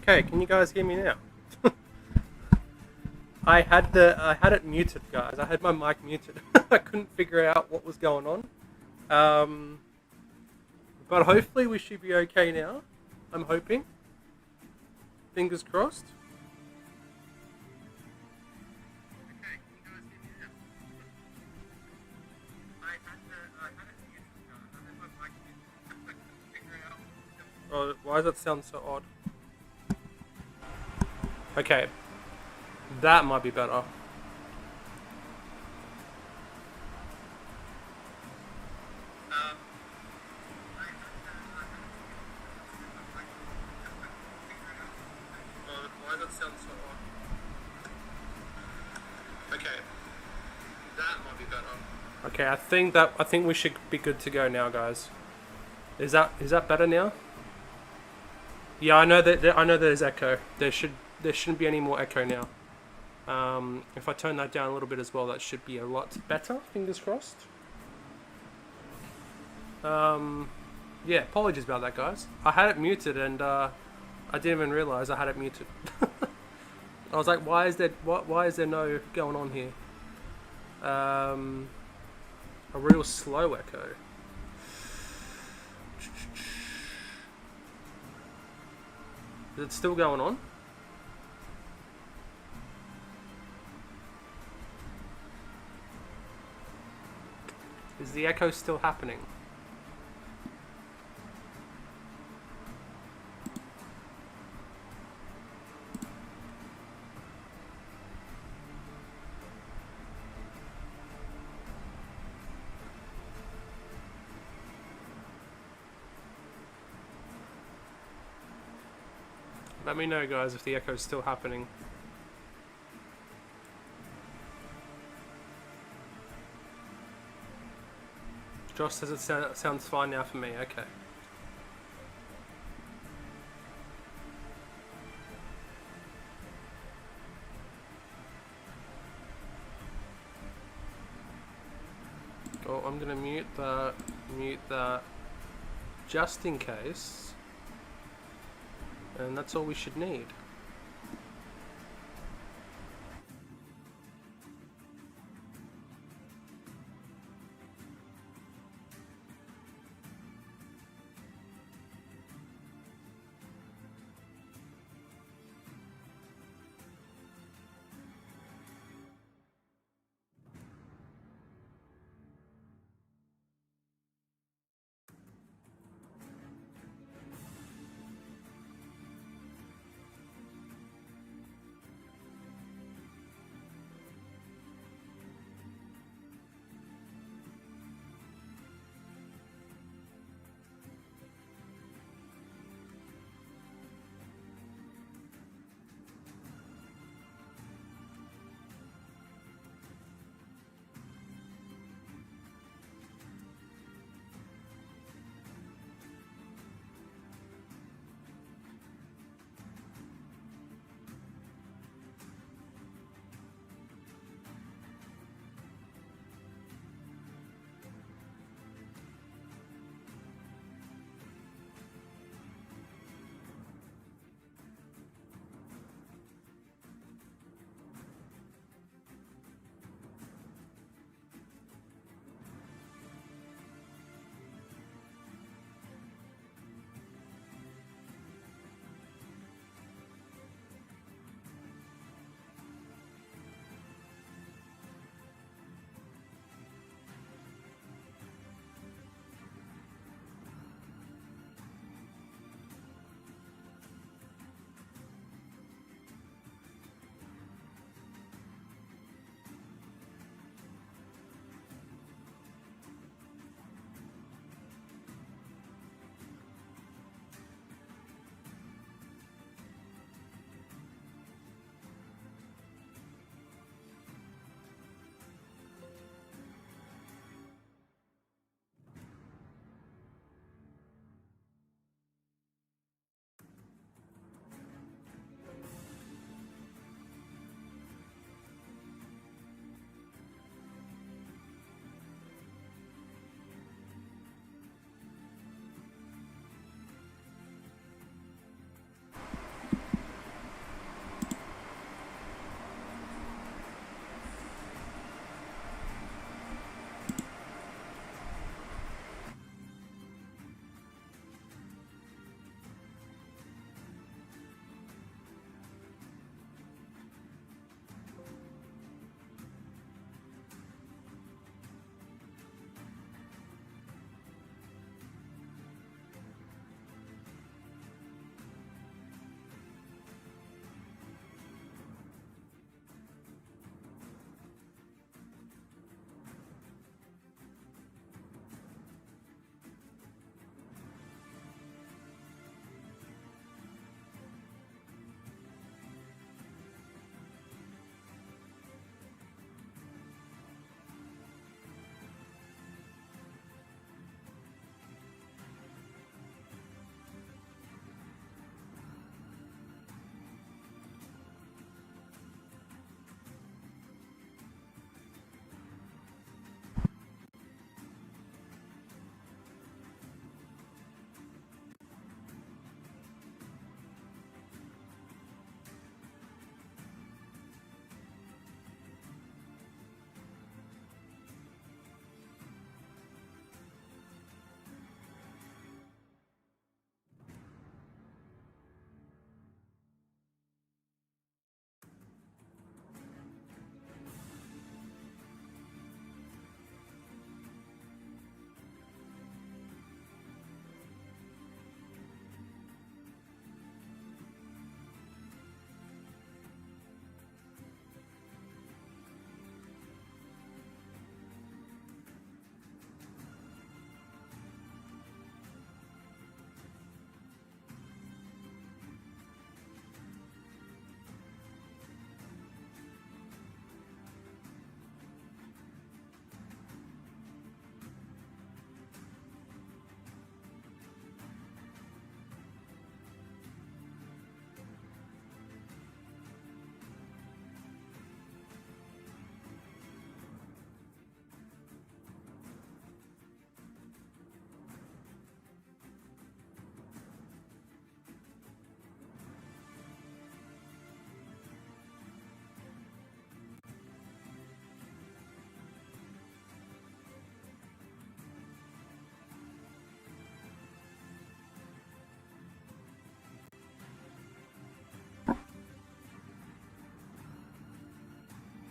Okay, can you guys hear me now? I had it muted, guys. I had my mic muted. I couldn't figure out what was going on. Um, but hopefully we should be okay now. I'm hoping. Fingers crossed. Okay, can you guys hear me now? I had it muted, guys. I had my mic muted. I couldn't figure out what was going on. Oh, why does that sound so odd? Okay, that might be better. Why does that sound so odd? Okay, that might be better. Okay, I think we should be good to go now, guys. Is that better now? Yeah, I know there's echo. There shouldn't be any more echo now. If I turn that down a little bit as well, that should be a lot better. Fingers crossed. Yeah, apologies about that, guys. I had it muted and I didn't even realize I had it muted. I was like, why is there no going on here? A real slow echo. Is it still going on? Is the echo still happening? Let me know, guys, if the echo is still happening. Josh says it sounds fine now for me. Okay. Oh, I'm gonna mute that, just in case. And that's all we should need.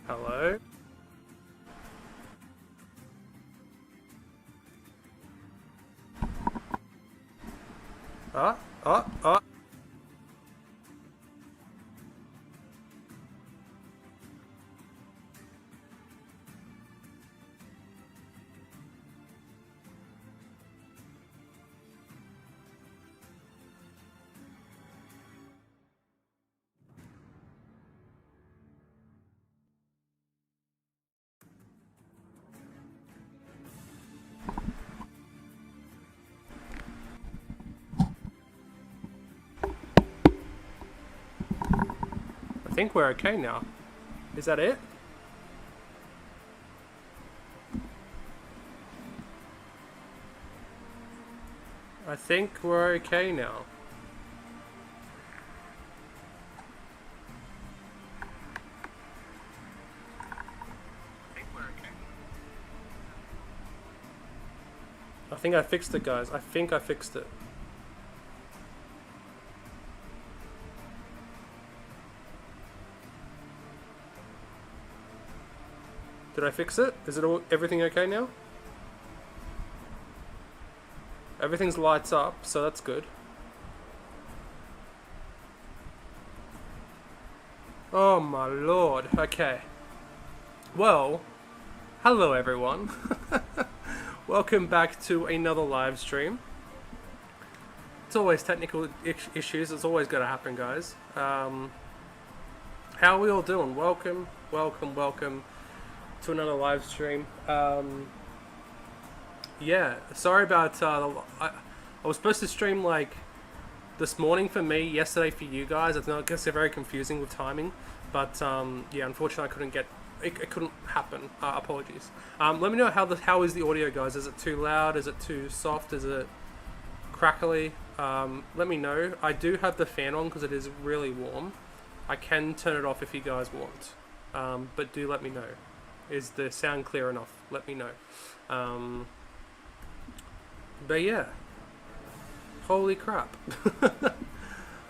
Hello? Oh. I think we're okay now. Is that it? I think we're okay now. I think I fixed it, guys. I think I fixed it. Did I fix it? Is it all everything okay now? Everything's lights up, so that's good. Oh my lord. Okay. Well, hello everyone. Welcome back to another live stream. It's always technical issues. It's always going to happen, guys. How are we all doing? Welcome to another live stream. Yeah, sorry about I was supposed to stream like this morning for me, yesterday for you guys. I guess they're very confusing with timing, but yeah, unfortunately I couldn't get it couldn't happen. Apologies. Let me know how is the audio, guys. Is it too loud? Is it too soft? Is it crackly? Let me know. I do have the fan on because it is really warm. I can turn it off if you guys want, but do let me know. Is the sound clear enough? Let me know. But yeah, holy crap.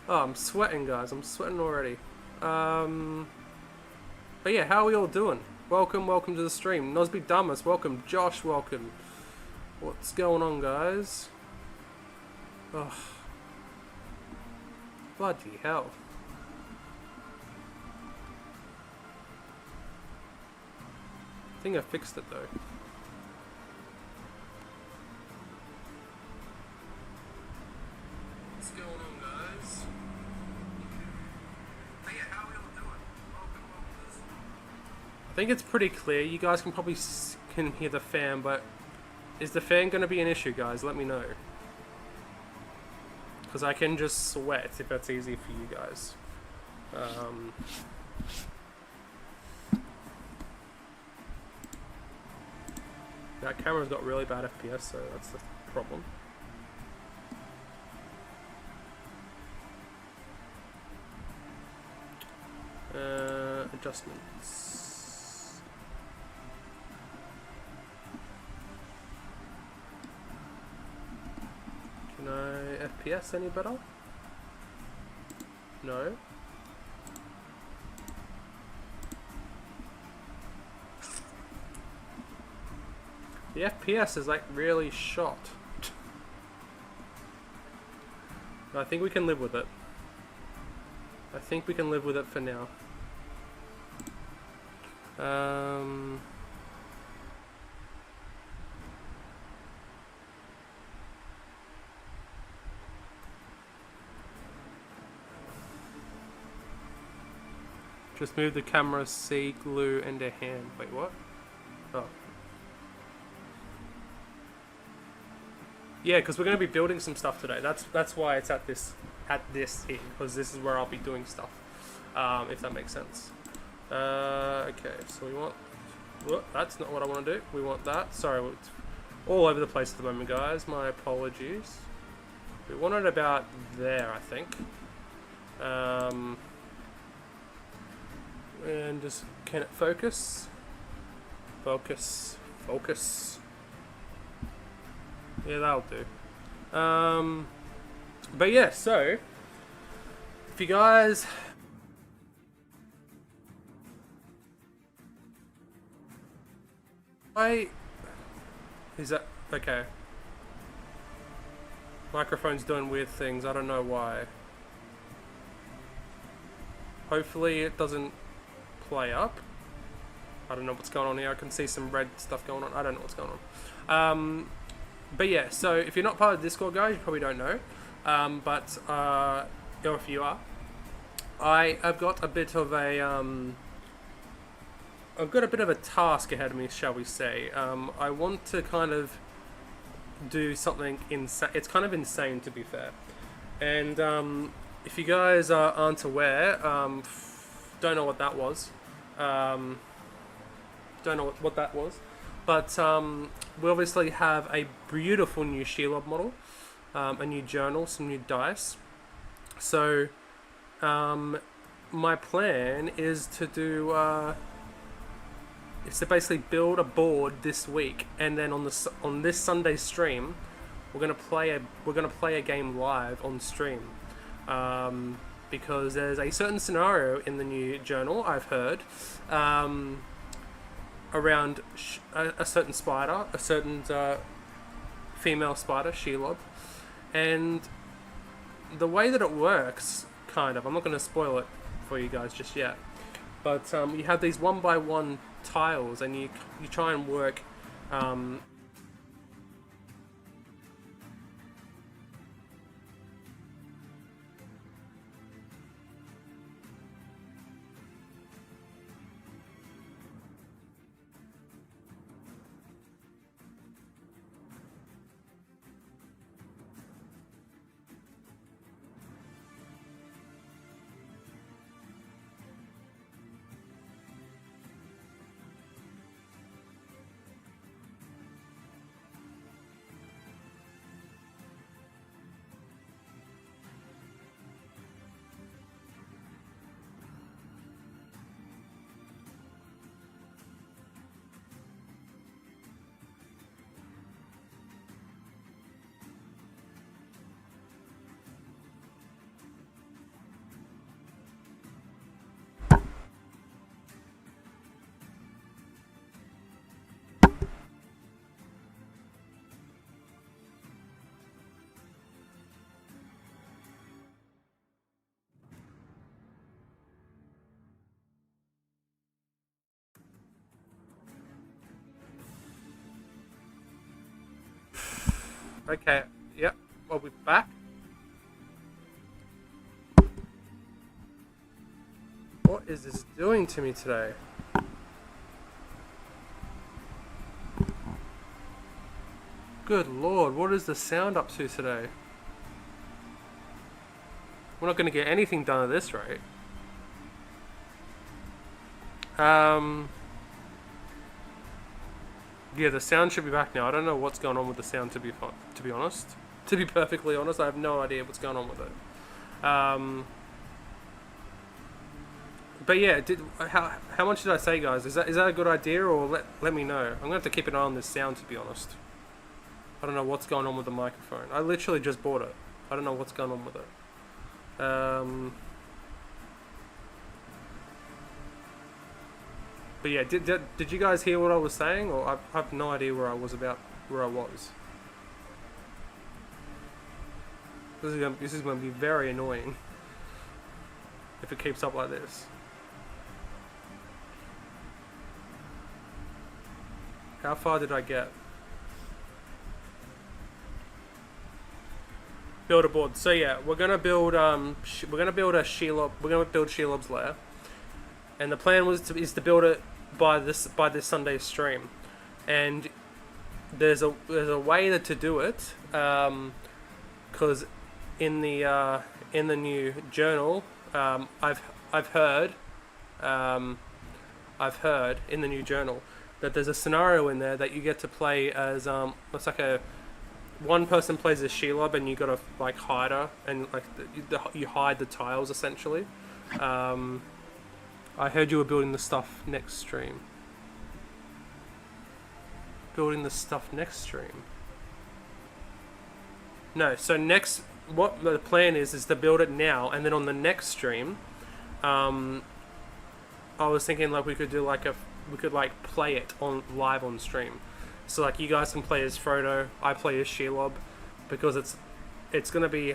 Oh, I'm sweating, guys. I'm sweating already. But yeah, how are we all doing? Welcome to the stream. Nosby Damas, welcome. Josh, welcome. What's going on, guys? Oh, bloody hell. I think I fixed it though. What's going on, guys? Hey, how are we all doing? Welcome to this. I think it's pretty clear. You guys can probably can hear the fan, but is the fan going to be an issue, guys? Let me know. Because I can just sweat if that's easy for you guys. That camera's got really bad FPS, so that's the problem. Adjustments. Can I FPS any better? No. The FPS is like really shot. I think we can live with it. I think we can live with it for now. Just move the camera, C, glue, and a hand. Wait, what? Oh. Yeah, because we're going to be building some stuff today. That's why it's at this here, because this is where I'll be doing stuff, if that makes sense. Okay, so we want... Whoop, that's not what I want to do. We want that. Sorry, it's all over the place at the moment, guys. My apologies. We want it about there, I think. And just, can it focus? Focus. Yeah, that'll do. But yeah, so if you guys Is that okay? Microphone's doing weird things. I don't know why. Hopefully it doesn't play up. I don't know what's going on here. I can see some red stuff going on. I don't know what's going on. But yeah, so if you're not part of the Discord, guys, you probably don't know. Or if you are, I've got a bit of a task ahead of me, shall we say. I want to kind of do something insane. It's kind of insane, to be fair. And if you guys aren't aware, don't know what that was. Don't know what that was. But we obviously have a beautiful new Shelob model, a new journal, some new dice. So my plan is to do is to basically build a board this week, and then on this Sunday stream, we're gonna play a game live on stream, because there's a certain scenario in the new journal I've heard around a certain spider, a certain female spider, Shelob, and the way that it works, kind of, I'm not going to spoil it for you guys just yet, but you have these 1x1 tiles, and you try and work Okay, yep, well, we're back. What is this doing to me today? Good lord, what is the sound up to today? We're not going to get anything done at this rate. Yeah, the sound should be back now. I don't know what's going on with the sound, to be honest. To be perfectly honest, I have no idea what's going on with it. But yeah, how much did I say, guys? Is that a good idea, or let me know? I'm going to have to keep an eye on this sound, to be honest. I don't know what's going on with the microphone. I literally just bought it. I don't know what's going on with it. But yeah, did you guys hear what I was saying, or I have no idea where I was. This is going to be very annoying if it keeps up like this. How far did I get? Build a board. So yeah, we're gonna build Shelob's lair, and the plan is to build it by this Sunday stream, and there's a way to do it, because in the new journal, I've heard in the new journal that there's a scenario in there that you get to play as it's like one person plays as Shelob, and you gotta like hide her, and like you hide the tiles essentially. I heard you were building the stuff next stream. No, so what the plan is to build it now, and then on the next stream, I was thinking like we could do like like play it on live on stream. So like you guys can play as Frodo, I play as Shelob, because it's gonna be,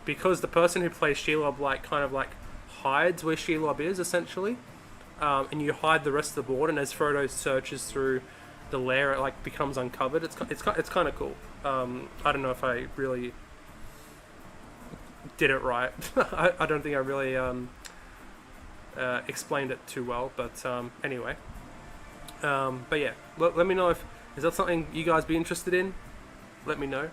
because the person who plays Shelob like kind of like hides where Shelob is essentially, and you hide the rest of the board, and as Frodo searches through the lair, it like becomes uncovered. It's kind of cool. I don't know if I really did it right. I don't think I really explained it too well, but anyway. But yeah, let me know if is that something you guys be interested in. Let me know.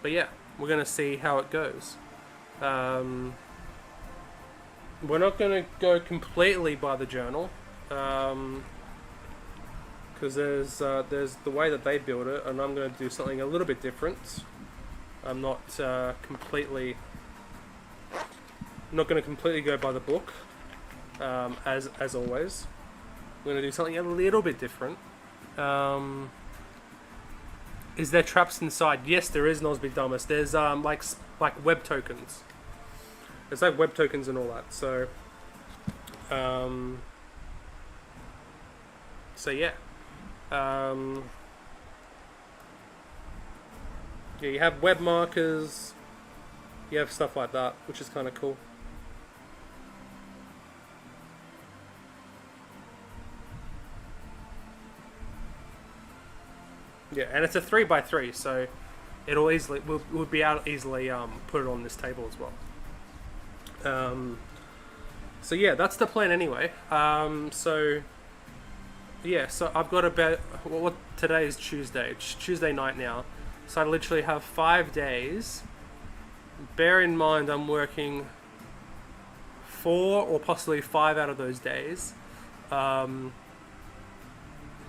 But yeah, we're gonna see how it goes. We're not gonna go completely by the journal, because there's the way that they build it, and I'm gonna do something a little bit different. I'm not gonna completely go by the book, as always. We're gonna do something a little bit different. Is there traps inside? Yes, there is, Nosbidamus. There's like web tokens. There's like web tokens and all that. So yeah. Yeah, you have web markers. You have stuff like that, which is kind of cool. Yeah, and it's a 3x3, so it'll easily we'll be able to easily put it on this table as well. So yeah, that's the plan anyway. So yeah, so I've got about what today is Tuesday. It's Tuesday night now, so I literally have 5 days. Bear in mind, I'm working 4 or possibly 5 out of those days to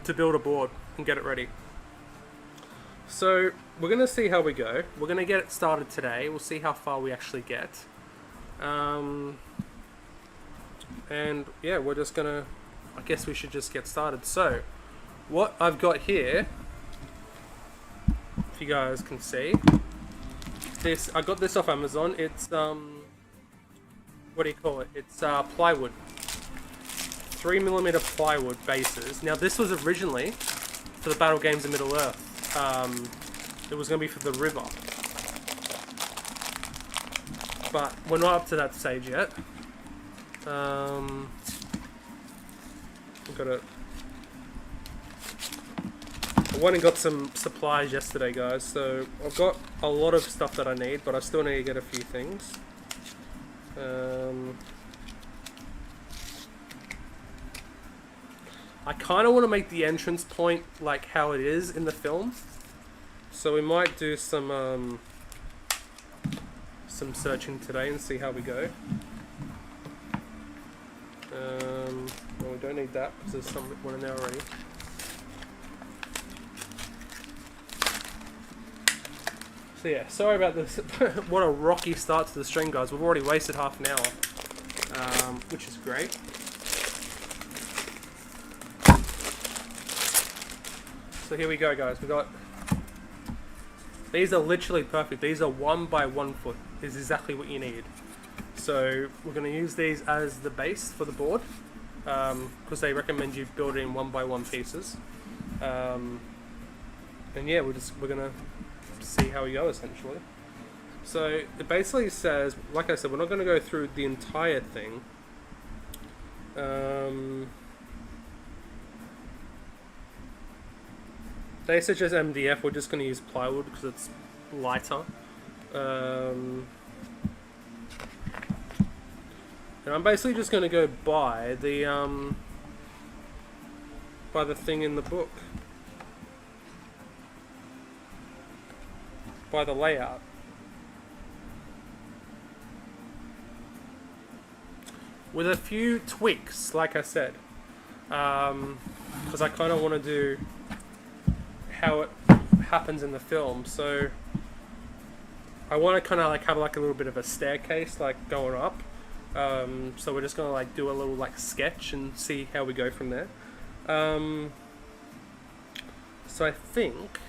build a board and get it ready. So we're going to see how we go. We're going to get it started today. We'll see how far we actually get. And yeah, we're just going to, I guess we should just get started. So what I've got here, if you guys can see, this, I got this off Amazon. It's, what do you call it? It's plywood. 3mm plywood bases. Now this was originally for the Battle Games in Middle Earth. It was going to be for the river, but we're not up to that stage yet. We've got to. I went and got some supplies yesterday, guys, so I've got a lot of stuff that I need, but I still need to get a few things. I kind of want to make the entrance point like how it is in the film, so we might do some searching today and see how we go. Well, we don't need that because there's one in there already. So yeah, sorry about this. What a rocky start to the stream, guys. We've already wasted half an hour, which is great. So here we go, guys. We got, these are literally perfect. These are 1 by 1 foot. Is exactly what you need. So we're going to use these as the base for the board, because they recommend you build it in 1 by 1 pieces. And yeah, we're gonna see how we go essentially. So it basically says, like I said, we're not going to go through the entire thing. They suggest MDF. We're just going to use plywood because it's lighter. And I'm basically just going to go by the thing in the book, by the layout. With a few tweaks, like I said, because I kind of want to do how it happens in the film. So I want to kind of like have like a little bit of a staircase like going up. So we're just gonna like do a little like sketch and see how we go from there. So I think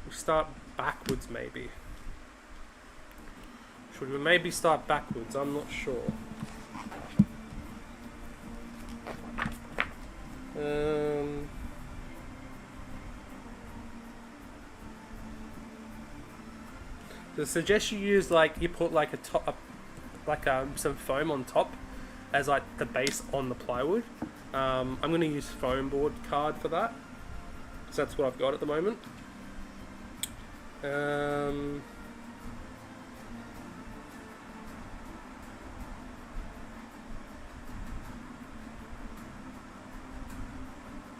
we start backwards maybe. Should we maybe start backwards? I'm not sure. I suggest you use like you put like some foam on top as like the base on the plywood. I'm going to use foam board card for that, because that's what I've got at the moment. And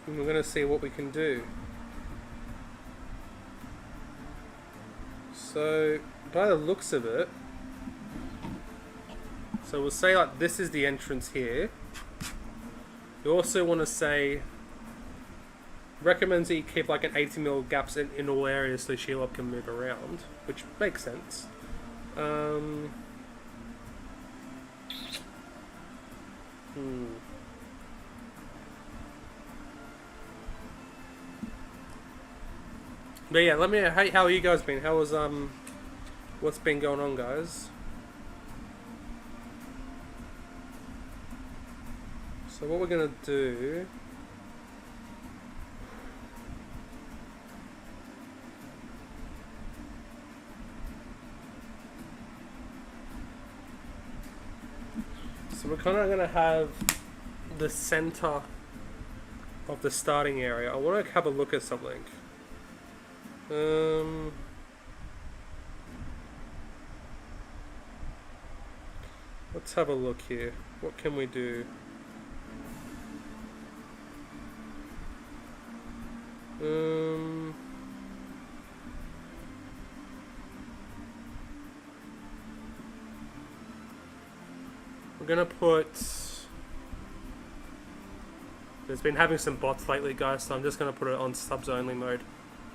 we're going to see what we can do. So, by the looks of it, so we'll say like this is the entrance here. You also want to say, recommends that you keep like an 80mm gaps in all areas so Shelob can move around, which makes sense. But yeah, let me know how you guys been. How was what's been going on, guys? So what we're gonna do, so we're kind of gonna have the center of the starting area. I want to have a look at something. Let's have a look here. What can we do? We're gonna put. There's been having some bots lately, guys, so I'm just gonna put it on subs only mode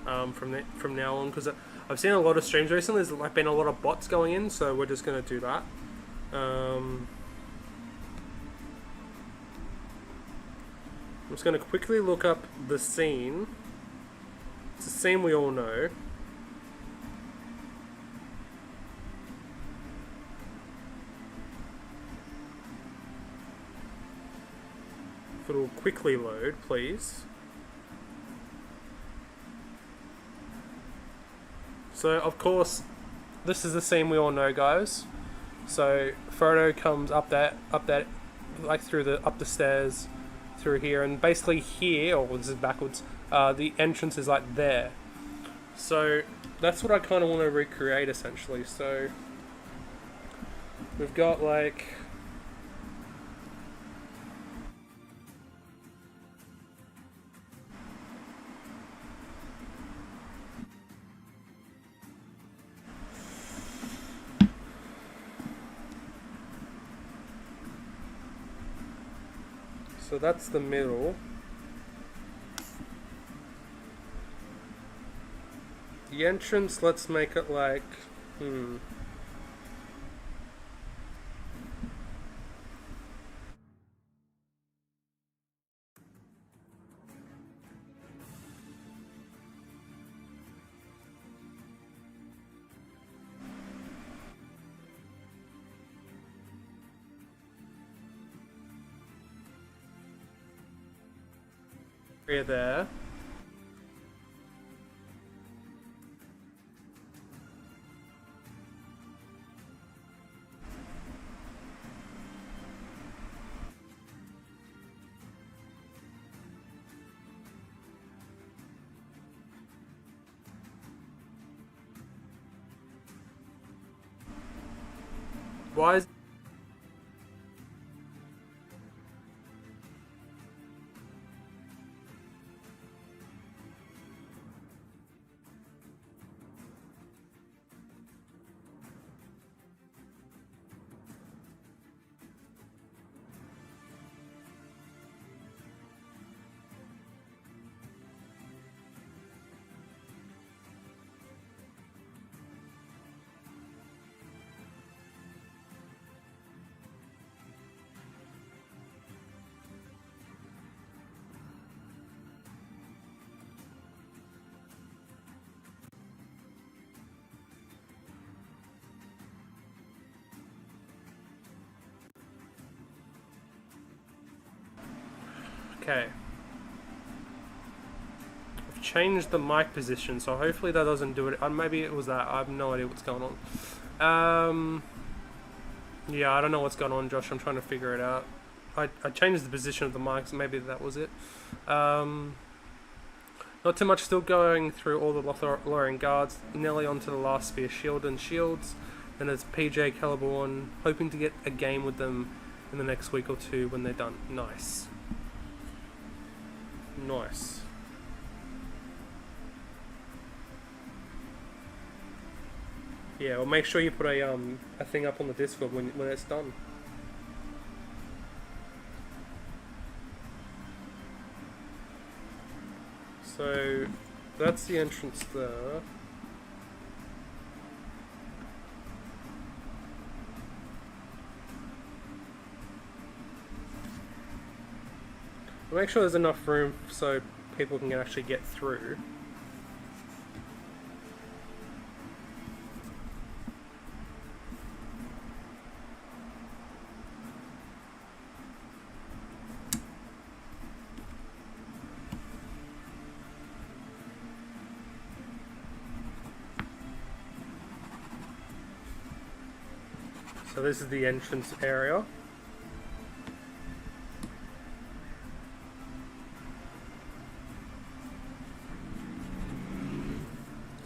from now on, because I've seen a lot of streams recently. There's like been a lot of bots going in, so we're just gonna do that. I'm just going to quickly look up the scene. It's a scene we all know. If it'll quickly load, please. So, of course, this is the scene we all know, guys. So, Frodo comes up that, like up the stairs, through here, and basically here, or this is backwards, the entrance is like there. So that's what I kind of want to recreate essentially. So we've got like so that's the middle. The entrance, let's make it like, there. Why is Okay. I've changed the mic position, so hopefully that doesn't do it. Maybe it was that. I have no idea what's going on. Yeah, I don't know what's going on, Josh. I'm trying to figure it out. I changed the position of the mics. Maybe that was it. Not too much, still going through all the Lothlorien guards, nearly onto the last spear shield and shields. Then there's PJ Caliborn, hoping to get a game with them in the next week or two when they're done. Nice. Nice. Yeah, well, make sure you put a thing up on the Discord when it's done. So that's the entrance there. Make sure there's enough room so people can actually get through. So this is the entrance area.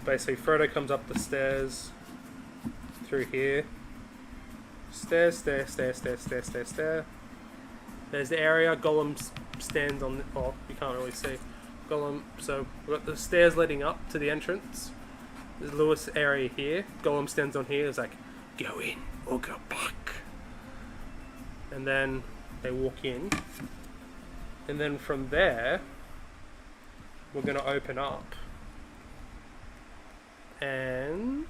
Basically, Frodo comes up the stairs through here. Stairs, stairs, stairs, stairs, stairs, stairs, stairs. There's the area. Gollum stands on. Oh, you can't really see Gollum. So we've got the stairs leading up to the entrance. There's Lewis area here. Gollum stands on here. It's like, go in or go back. And then they walk in. And then from there, we're going to open up. And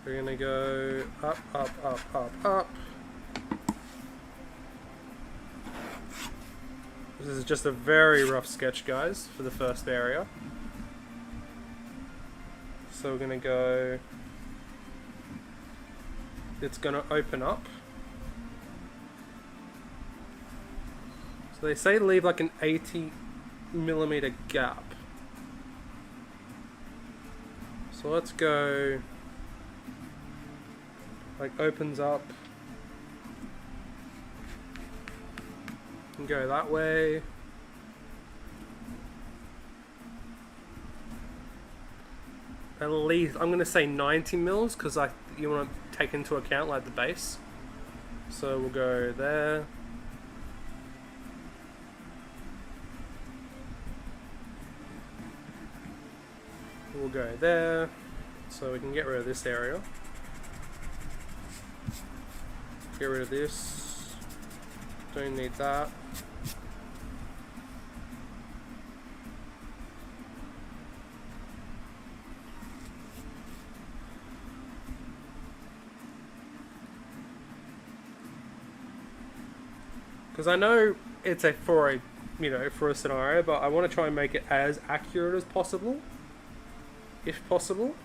we're going to go up, up, up, up, up. This is just a very rough sketch, guys, for the first area. So we're going to go... It's going to open up. So they say leave like an 80mm gap. So let's go... Like opens up. And go that way. At least, I'm going to say 90 mils because you want to take into account like the base. So we'll go there. We'll go there. So we can get rid of this area. Get rid of this. Don't need that. Because I know it's for a scenario, but I want to try and make it as accurate as possible, if possible.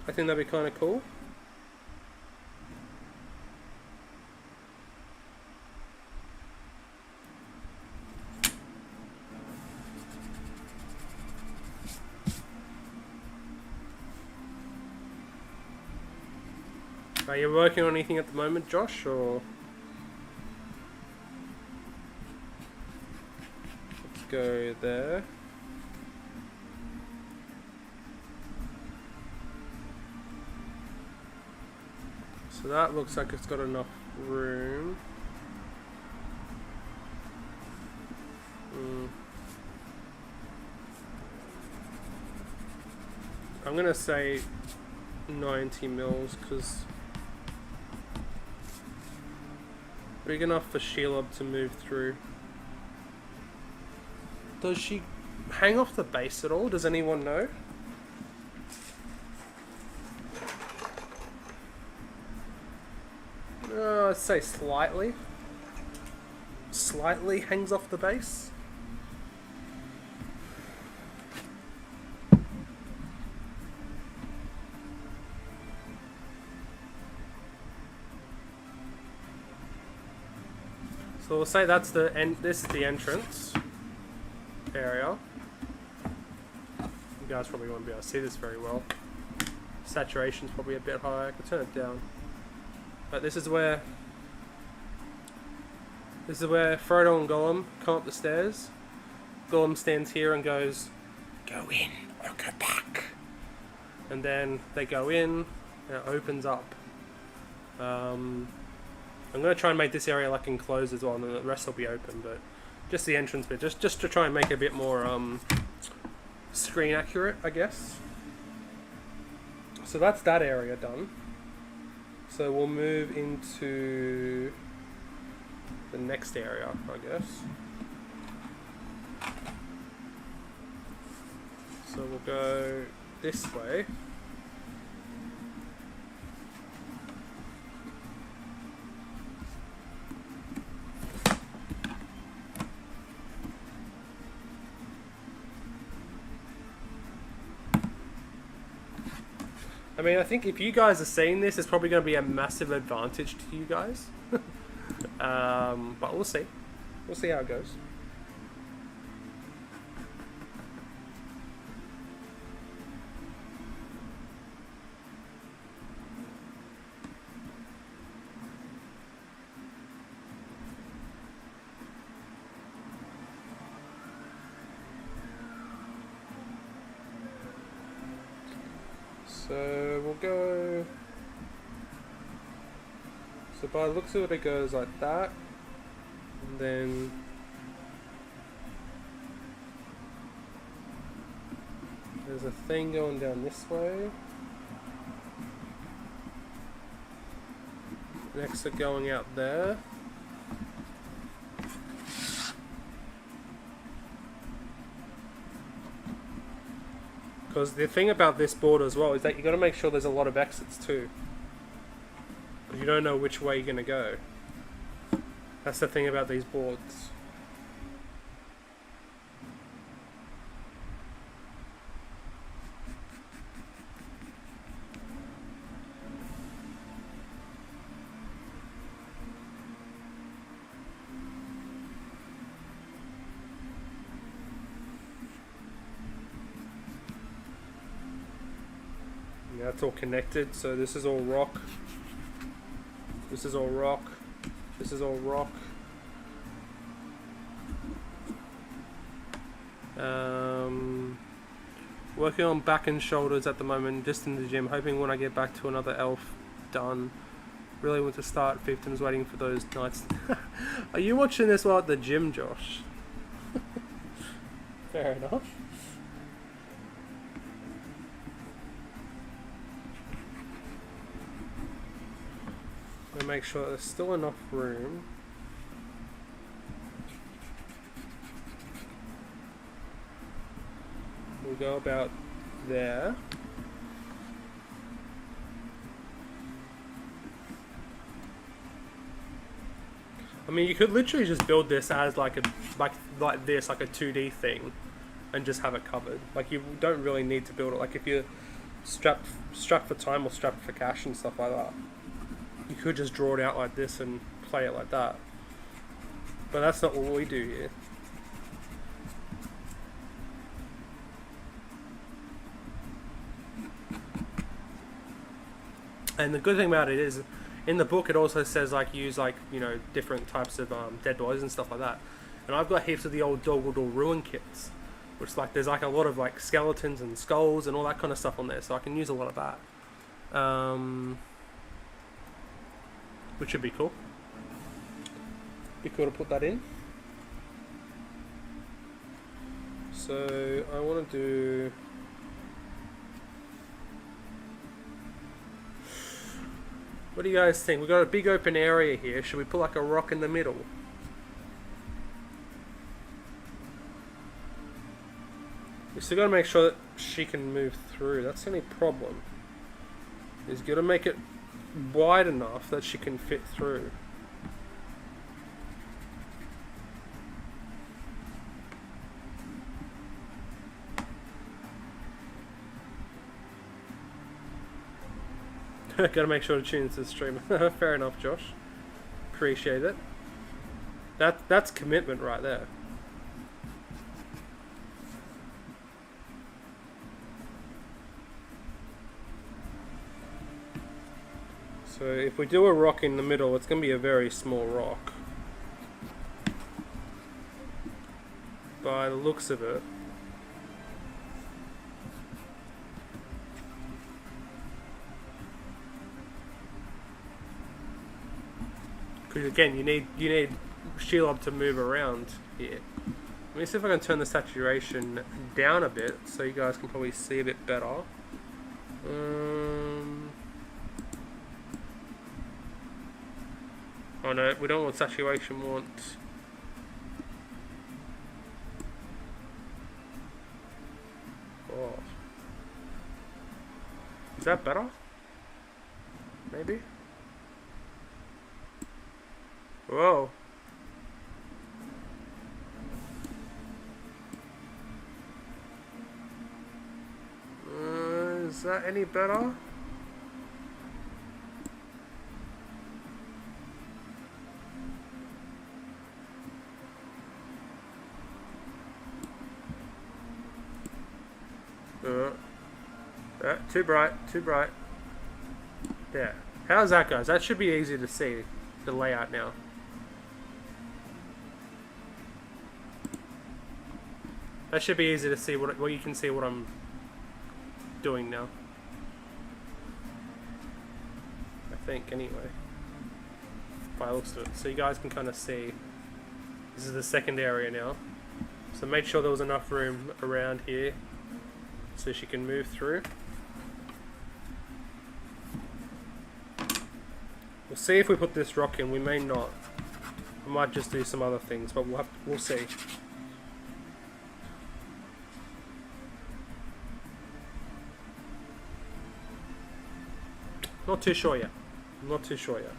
I think that'd be kind of cool. Are you working on anything at the moment, Josh, or? Go there. So that looks like it's got enough room. I'm gonna say 90 mils because big enough for Shelob to move through. Does she hang off the base at all? Does anyone know? I'd say slightly. Slightly hangs off the base. So we'll say that's the end. This is the entrance area. You guys probably won't be able to see this very well. Saturation's probably a bit high. I can turn it down. But this is where Frodo and Gollum come up the stairs. Gollum stands here and goes, "Go in or go back." And then they go in, and it opens up. I'm going to try and make this area like enclosed as well, and then the rest will be open, but just the entrance bit, just to try and make it a bit more screen accurate, I guess. So that's that area done. So we'll move into the next area, I guess. So we'll go this way. I mean, I think if you guys are seeing this, it's probably going to be a massive advantage to you guys. But we'll see. We'll see how it goes. So we'll go. So by the looks of it, it goes like that, and then there's a thing going down this way. Next to going out there. Because the thing about this board as well is that you got to make sure there's a lot of exits too. Because you don't know which way you're going to go. That's the thing about these boards. Yeah, it's all connected, so this is all rock. This is all rock. This is all rock. Working on back and shoulders at the moment, just in the gym, hoping when I get back to another elf done. Really want to start fiefdoms, waiting for those nights. Are you watching this while at the gym, Josh? Fair enough. We'll make sure there's still enough room. We'll go about there. I mean, you could literally just build this as like a like this, like a 2D thing, and just have it covered. Like, you don't really need to build it. Like, if you're strapped for time or strapped for cash and stuff like that, you could just draw it out like this and play it like that. But that's not what we do here. And the good thing about it is, in the book it also says like use like, you know, different types of dead bodies and stuff like that. And I've got heaps of the old Dol Guldur ruin kits, which like there's like a lot of like skeletons and skulls and all that kind of stuff on there, so I can use a lot of that. Which would be cool. Be cool to put that in. So I want to do. What do you guys think? We've got a big open area here. Should we put like a rock in the middle? We still got to make sure that she can move through. That's the only problem. Is got to make it wide enough that she can fit through. Gotta make sure to tune into the stream. Fair enough, Josh. Appreciate it. That's commitment right there. So if we do a rock in the middle, it's going to be a very small rock. By the looks of it. Because again, you need Shelob to move around here. Let me see if I can turn the saturation down a bit so you guys can probably see a bit better. Oh no, we don't want saturation, we want... Oh. Is that better? Maybe? Whoa. Is that any better? Too bright, too bright. There. How's that, guys? That should be easy to see, the layout now. That should be easy to see what you can see what I'm doing now. I think, anyway. By the looks of it. So you guys can kind of see. This is the second area now. So make sure there was enough room around here so she can move through. We'll see if we put this rock in. We may not. We might just do some other things, but we'll see. Not too sure yet. Not too sure yet.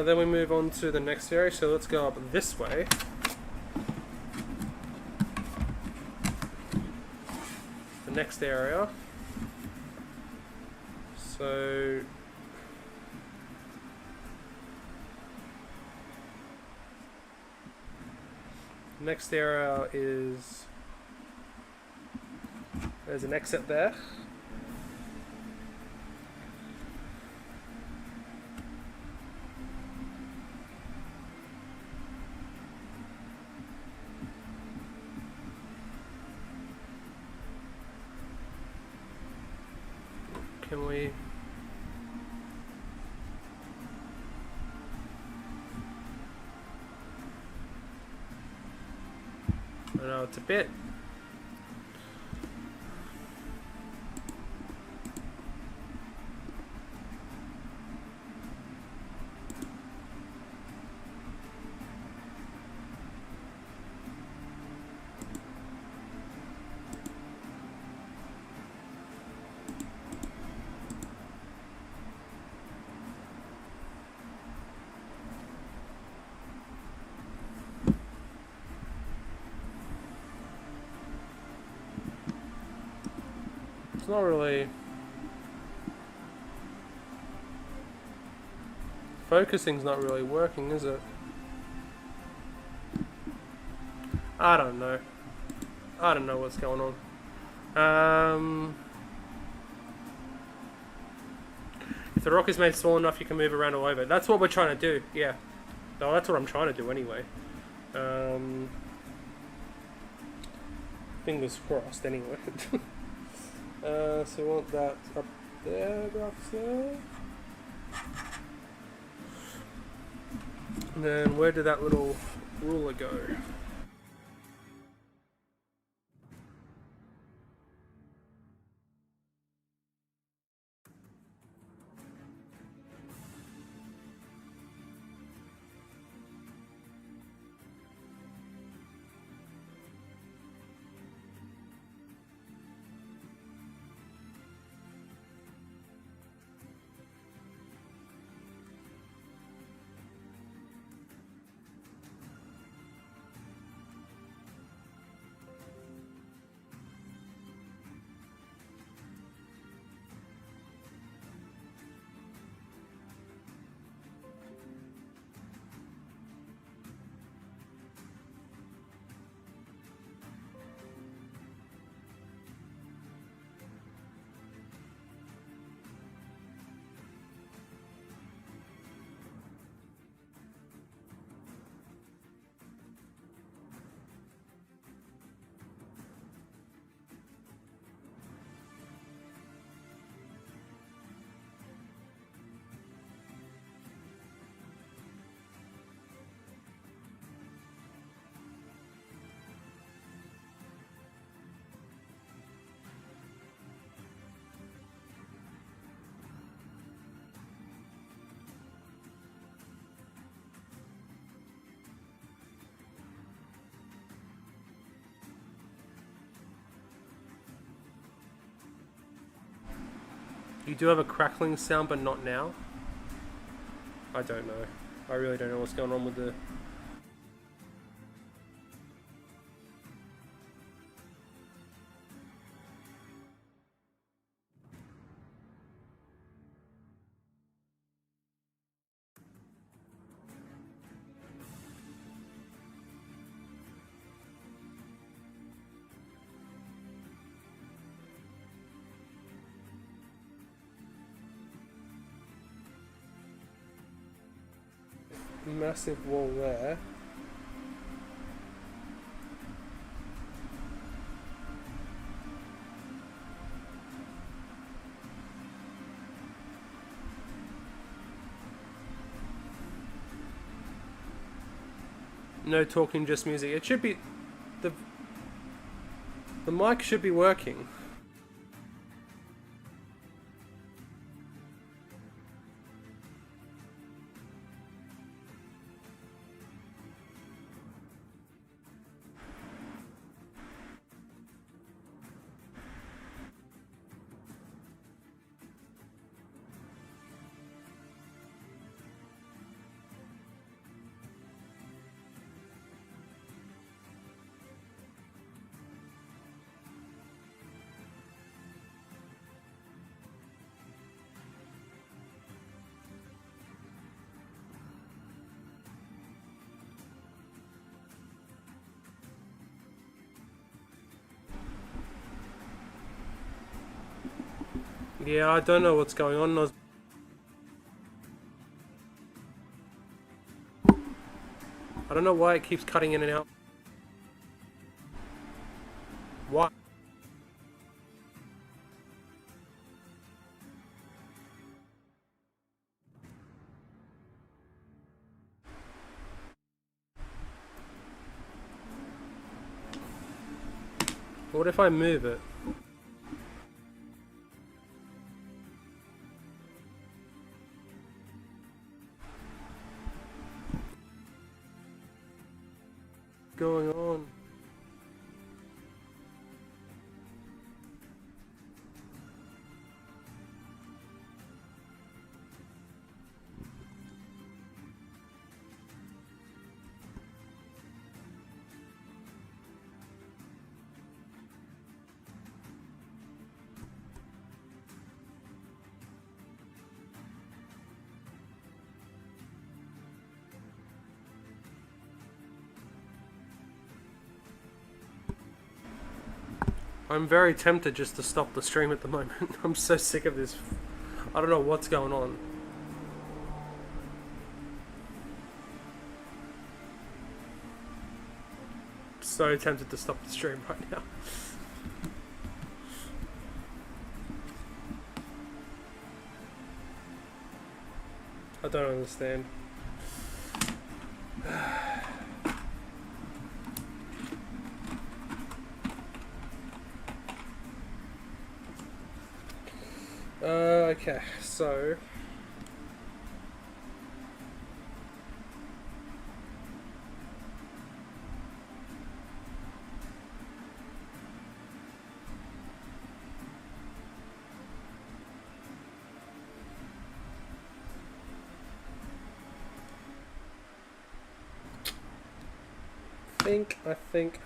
Then we move on to the next area, so let's go up this way. The next area. So... next area is... there's an exit there. Can we... I know it's a bit... it's not really... focusing's not really working, is it? I don't know. I don't know what's going on. If the rock is made small enough, you can move around all over. That's what we're trying to do, yeah. No, that's what I'm trying to do anyway. Fingers crossed, anyway. So we want that up there, roughly. And then where did that little ruler go? You do have a crackling sound, but not now. I don't know. I really don't know what's going on with the... Massive wall there. No talking, just music. It should be... The mic should be working. Yeah, I don't know what's going on. I don't know why it keeps cutting in and out. Why? What if I move it? Going on? I'm very tempted just to stop the stream at the moment. I'm so sick of this. I don't know what's going on. So tempted to stop the stream right now. I don't understand. Okay, so I think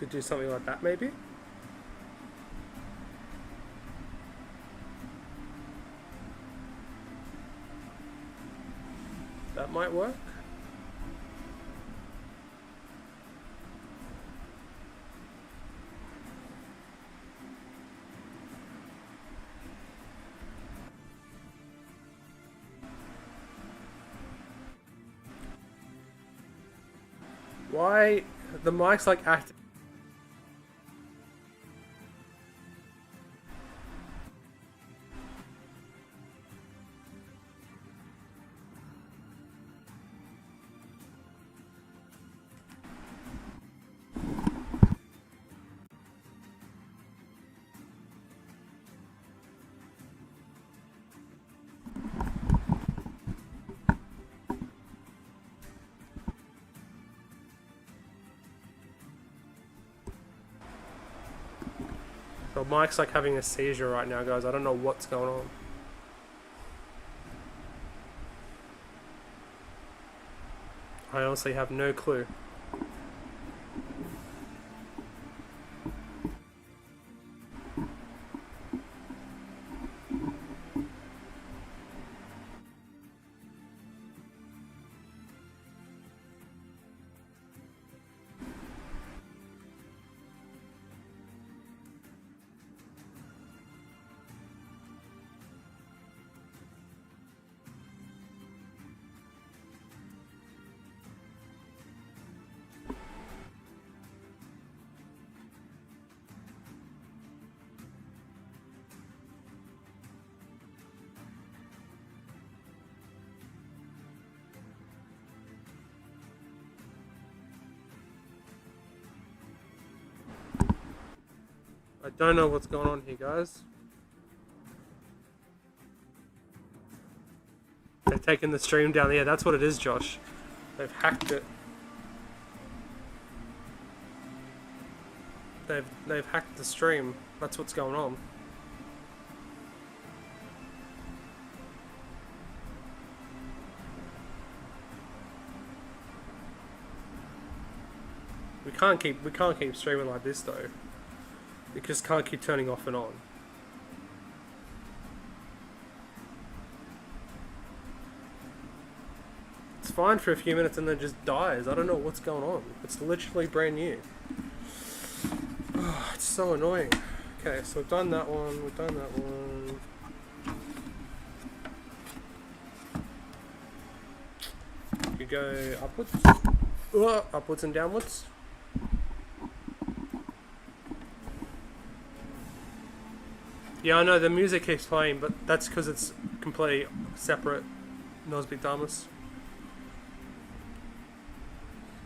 could do something like that maybe. That might work. Why the mic's like acting? The mic's like having a seizure right now, guys. I don't know what's going on. I honestly have no clue. I don't know what's going on here, guys. They've taken the stream down. Yeah, that's what it is, Josh. They've hacked it. They've hacked the stream. That's what's going on. We can't keep streaming like this though. We just can't keep turning off and on. It's fine for a few minutes and then just dies. I don't know what's going on. It's literally brand new. Oh, it's so annoying. Okay, so we've done that one. We've done that one. You go upwards. Upwards and downwards. Yeah, I know the music keeps playing, but that's because it's completely separate. Nosbigdamus.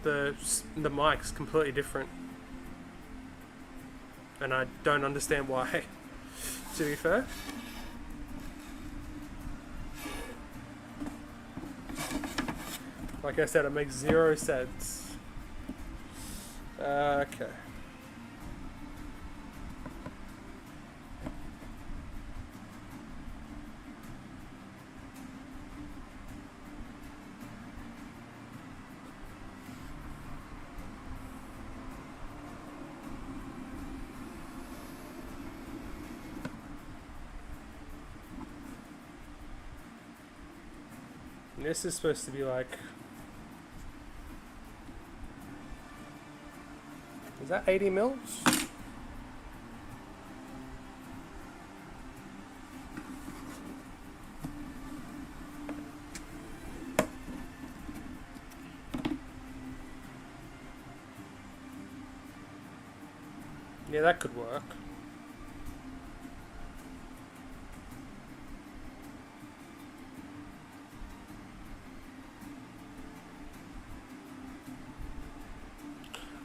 The mic's completely different, and I don't understand why. To be fair. Like I said, it makes 0 sense. Okay. This is supposed to be like... Is that 80 mils? Yeah, that could work.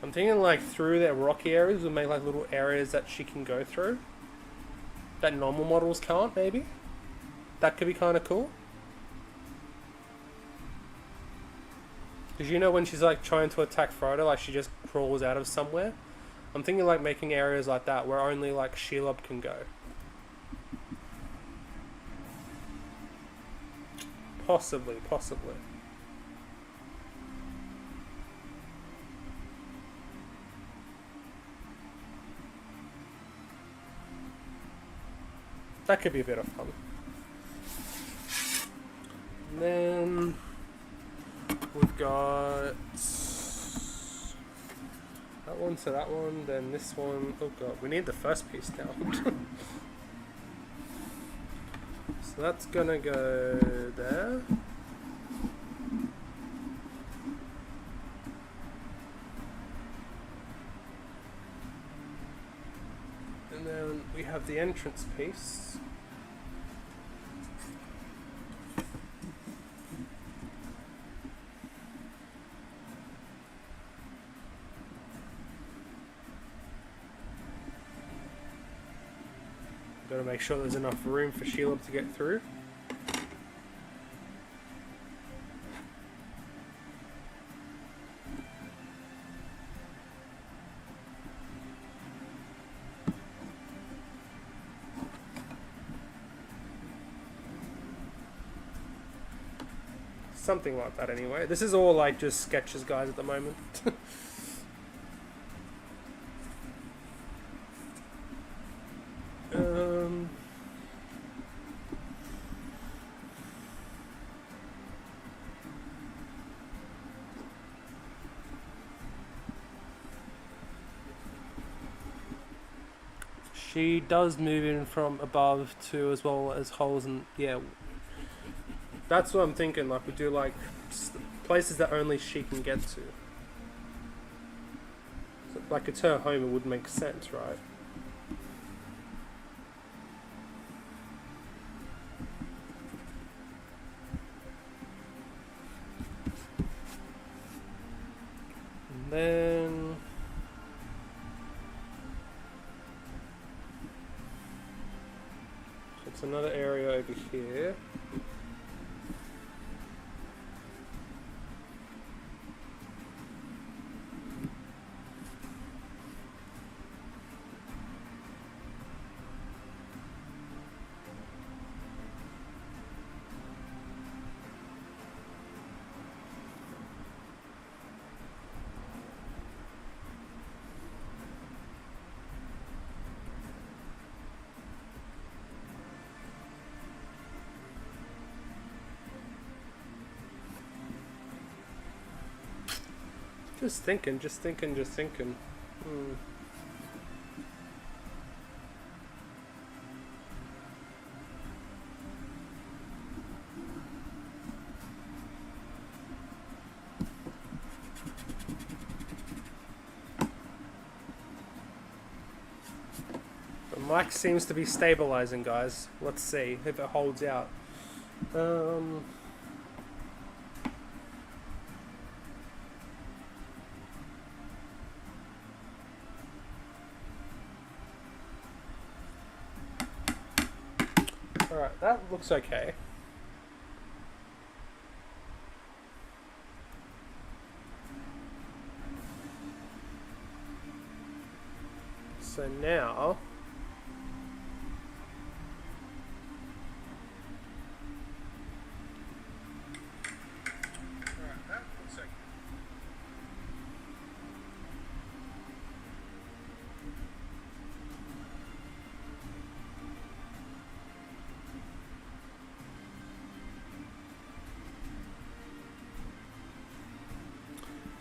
I'm thinking like through their rocky areas we'll make like little areas that she can go through that normal models can't, maybe. That could be kind of cool. Because you know when she's like trying to attack Frodo, like she just crawls out of somewhere. I'm thinking like making areas like that where only like Shelob can go. Possibly. That could be a bit of fun. And then we've got that one to that one, then this one. Oh god, we need the first piece now. So that's gonna go there. And then we have the entrance piece. Got to make sure there's enough room for Shelob to get through. Something like that anyway. This is all like just sketches, guys, at the moment. She does move in from above too, as well as holes, and yeah, that's what I'm thinking. Like we do like places that only she can get to. So, like it's her home, it would make sense, right? And then it's another area over here. Just thinking. The mic seems to be stabilizing, guys. Let's see if it holds out. Alright, that looks okay. So now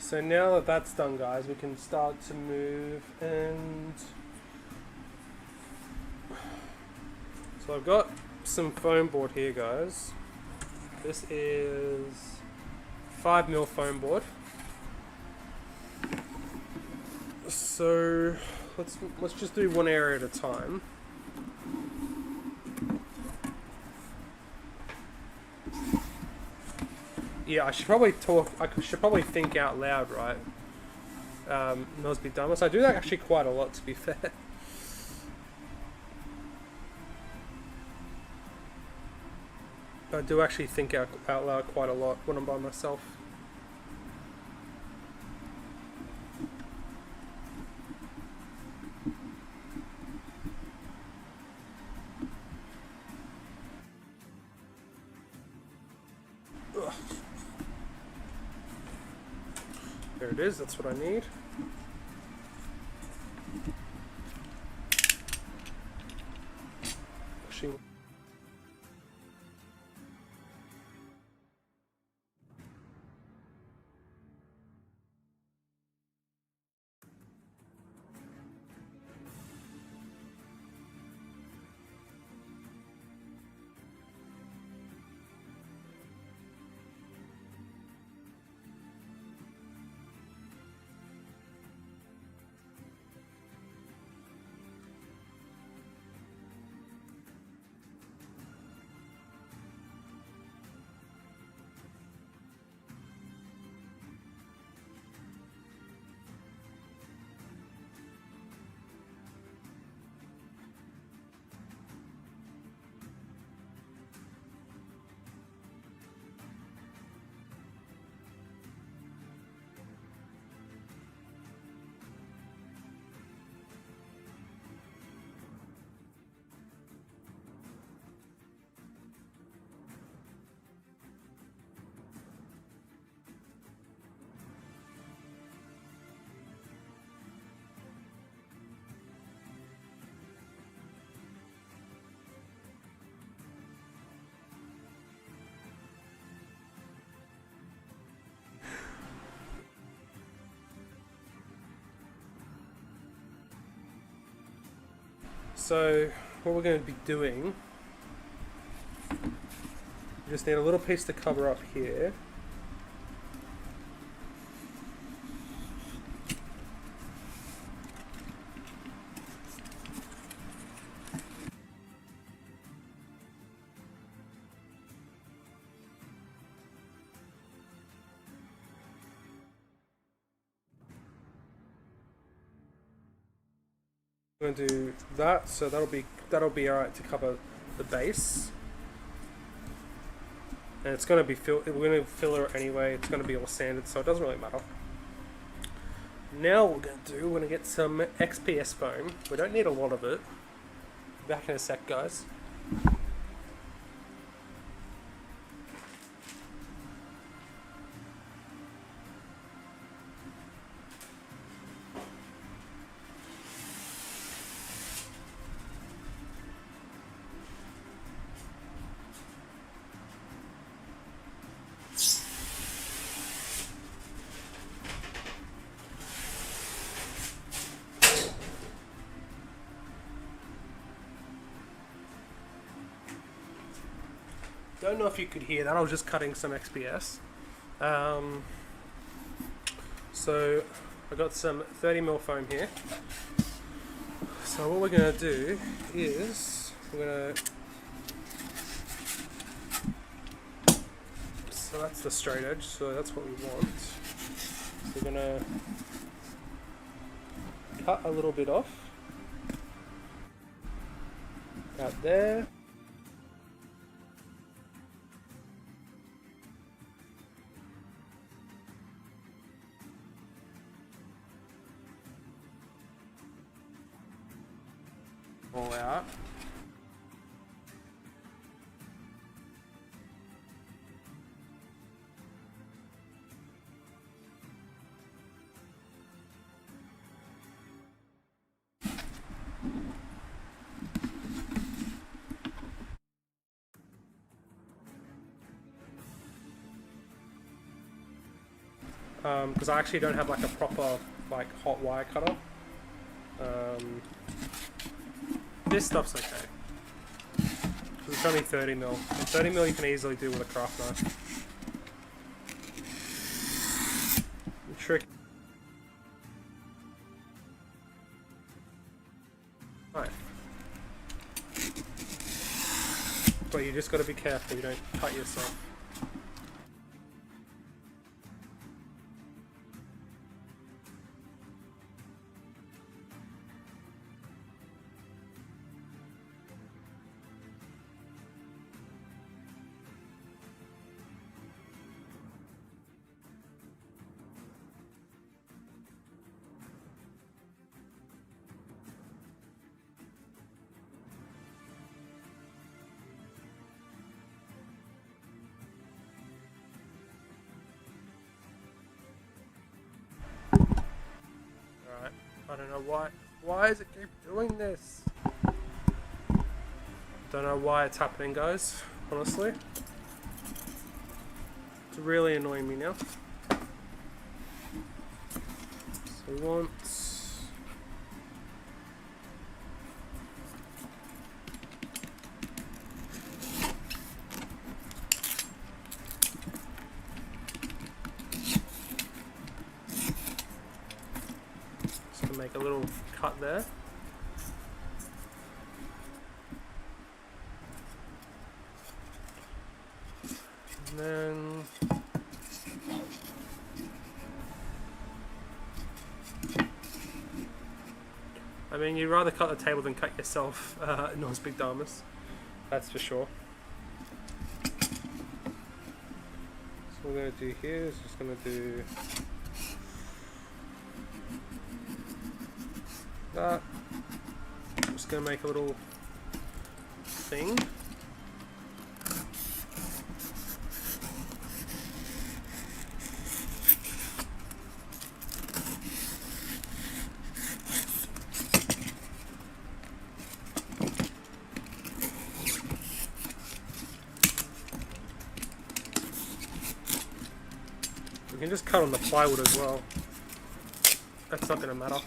So now that that's done, guys, we can start to move. And so I've got some foam board here, guys. This is 5mm foam board. So let's just do one area at a time. Yeah, I should probably talk. I should probably think out loud, right? Nosby Damas. I do that actually quite a lot, to be fair. I do actually think out loud quite a lot when I'm by myself. Ugh. There it is, that's what I need. Actually, So what we're going to be doing, we just need a little piece to cover up here. I'm going to do that, so that'll be alright to cover the base. And it's going to be we're going to fill it anyway. It's going to be all sanded, so it doesn't really matter. Now what we're going to do, we're going to get some XPS foam. We don't need a lot of it. Back in a sec, guys. Don't know if you could hear that, I was just cutting some XPS. So I got some 30mm foam here. So what we're going to do is we're going to, so that's the straight edge, so that's what we want. We're going to cut a little bit off out there. All out. Because I actually don't have like a proper like hot wire cutter. This stuff's okay. It's only 30mm. And 30mm you can easily do with a craft knife. Trick. Right. But you just got to be careful you don't cut yourself. I don't know why. Why does it keep doing this? Don't know why it's happening, guys. Honestly, it's really annoying me now. So once. Make a little cut there. And then I mean, you'd rather cut the table than cut yourself, non-speakdamus. That's for sure. So what we're going to do here is just going to do that. I'm just going to make a little thing. We can just cut on the plywood as well. That's not going to matter.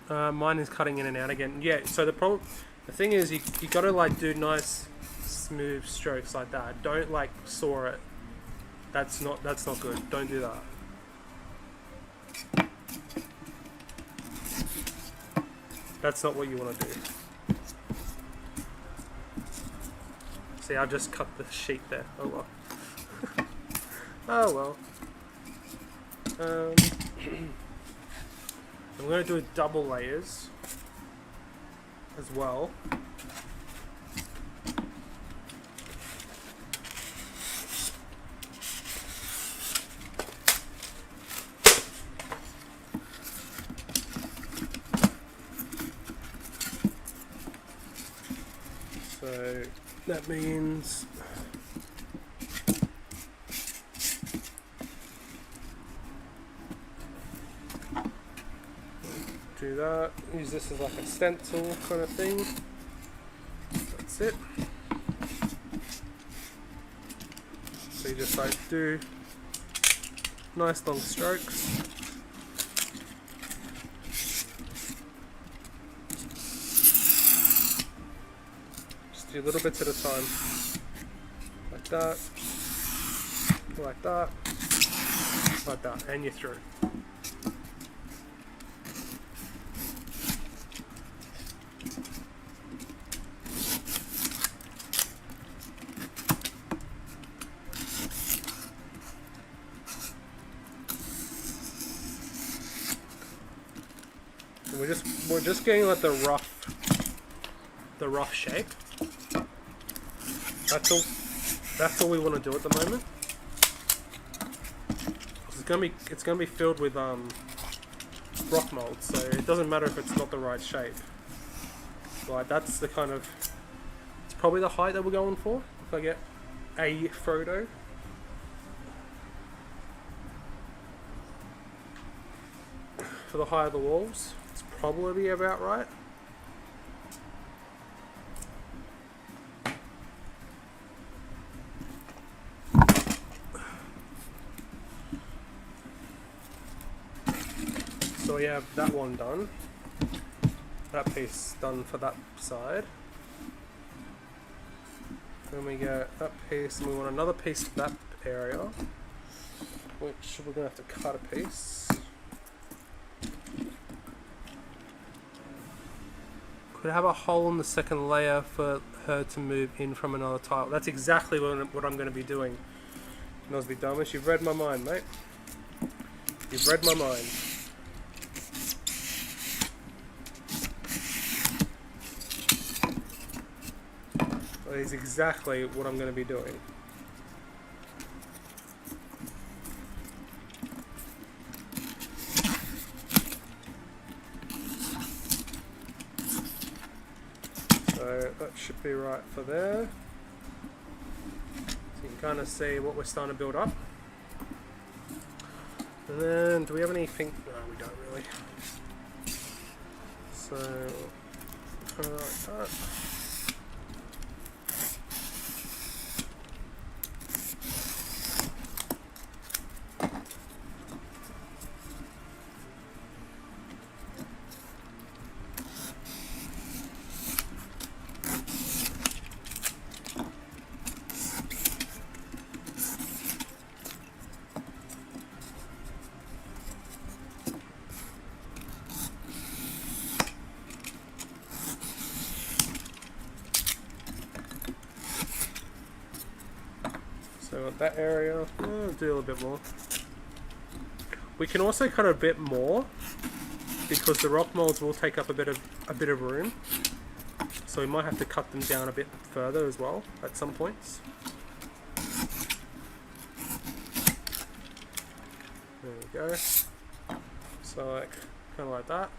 Mine is cutting in and out again. Yeah, so the thing is you gotta like do nice smooth strokes like that. Don't like saw it. That's not good. Don't do that. That's not what you want to do. See, I just cut the sheet there. Oh well. Oh well. I'm going to do double layers as well. So that means do that, use this as like a stencil kind of thing. That's it. So you just like do nice long strokes. Just do little bits at a time. Like that. Like that. Like that. And you're through. We're just getting like the rough shape. That's all we want to do at the moment. It's gonna be filled with rock mold, so it doesn't matter if it's not the right shape. Like that's the kind of, it's probably the height that we're going for. If I get a photo. For the height of the walls, it's probably about right. So we have that one done, that piece done for that side. Then we get that piece, and we want another piece for that area, which we're going to have to cut a piece. Could have a hole in the second layer for her to move in from another tile. That's exactly what I'm going to be doing. Nosby Damas, you've read my mind, mate. You've read my mind. That is exactly what I'm going to be doing. So that should be right for there. So you can kind of see what we're starting to build up. And then, do we have anything? No, we don't really. So, kind of like that. So that area, we'll do a little bit more. We can also cut a bit more because the rock molds will take up a bit of room. So we might have to cut them down a bit further as well at some points. There we go. So like kind of like that.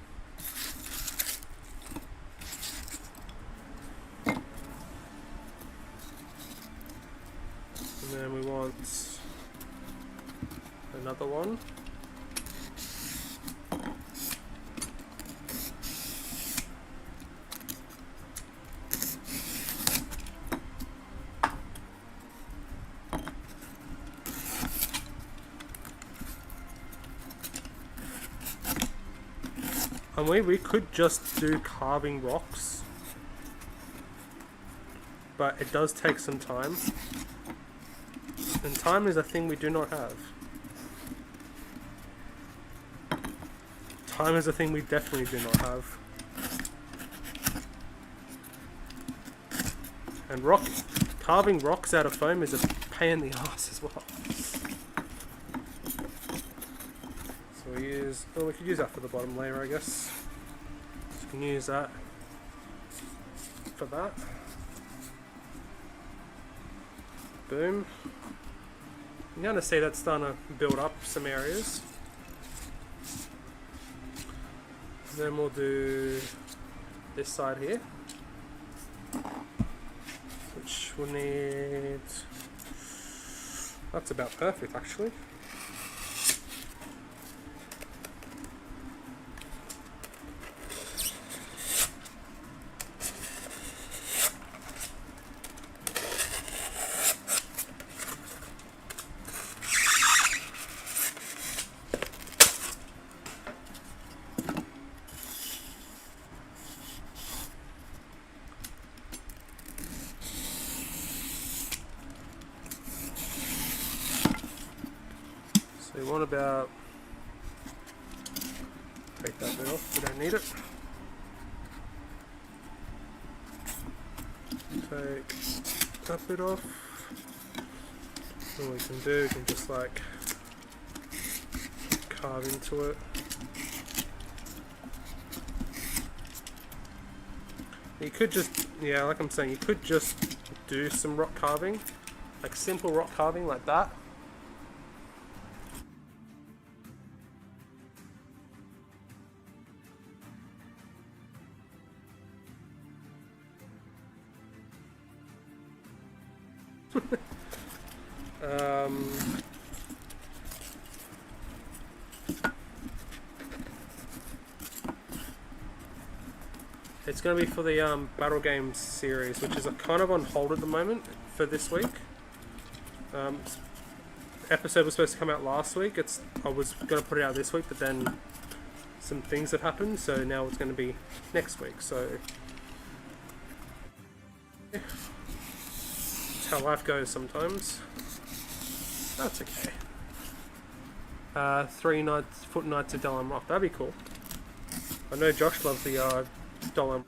And then we want another one. And we could just do carving rocks, but it does take some time. And time is a thing we do not have. Time is a thing we definitely do not have. And carving rocks out of foam is a pain in the ass as well. So we could use that for the bottom layer, I guess. So we can use that for that. Boom. You're going to see that's starting to build up some areas. And then we'll do this side here, which will need... That's about perfect, actually. So we want about... Take that bit off, we don't need it. Take that bit off. All we can do, we can just like carve into it. You could just, yeah, like I'm saying, you could just do some rock carving, like simple rock carving like that. It's going to be for the Battle Games series, which is kind of on hold at the moment for this week. Episode was supposed to come out last week. I was going to put it out this week, but then some things have happened, so now it's going to be next week. So that's how life goes sometimes. That's okay. 3 foot nights of Dallam Rock. That'd be cool. I know Josh loves the Dallam.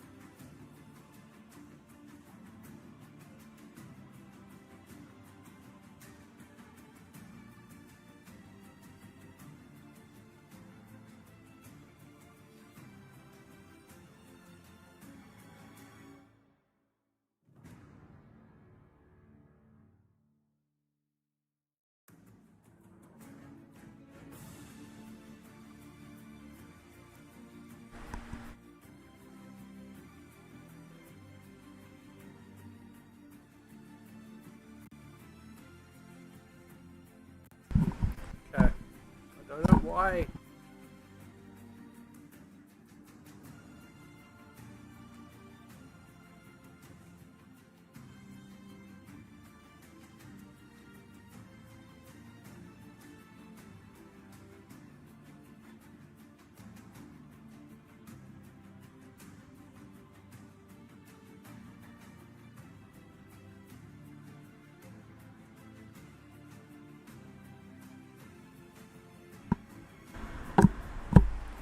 Okay. I don't know why.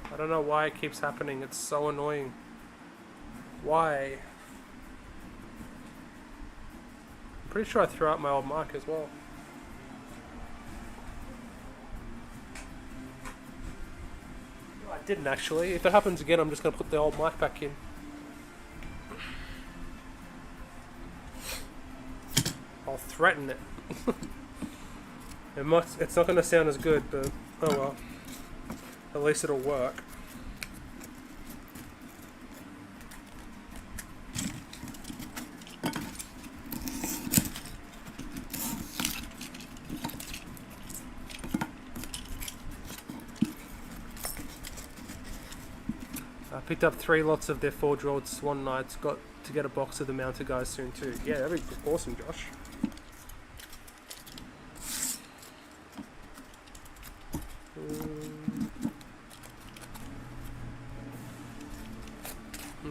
I don't know why it keeps happening. It's so annoying. Why? I'm pretty sure I threw out my old mic as well. No, I didn't actually. If it happens again, I'm just going to put the old mic back in. I'll threaten it. It's not going to sound as good, but oh well. At least it'll work. I picked up 3 lots of their Forge-Rolled Swan Knights. Got to get a box of the mounted guys soon too. Yeah, that'd be awesome, Josh.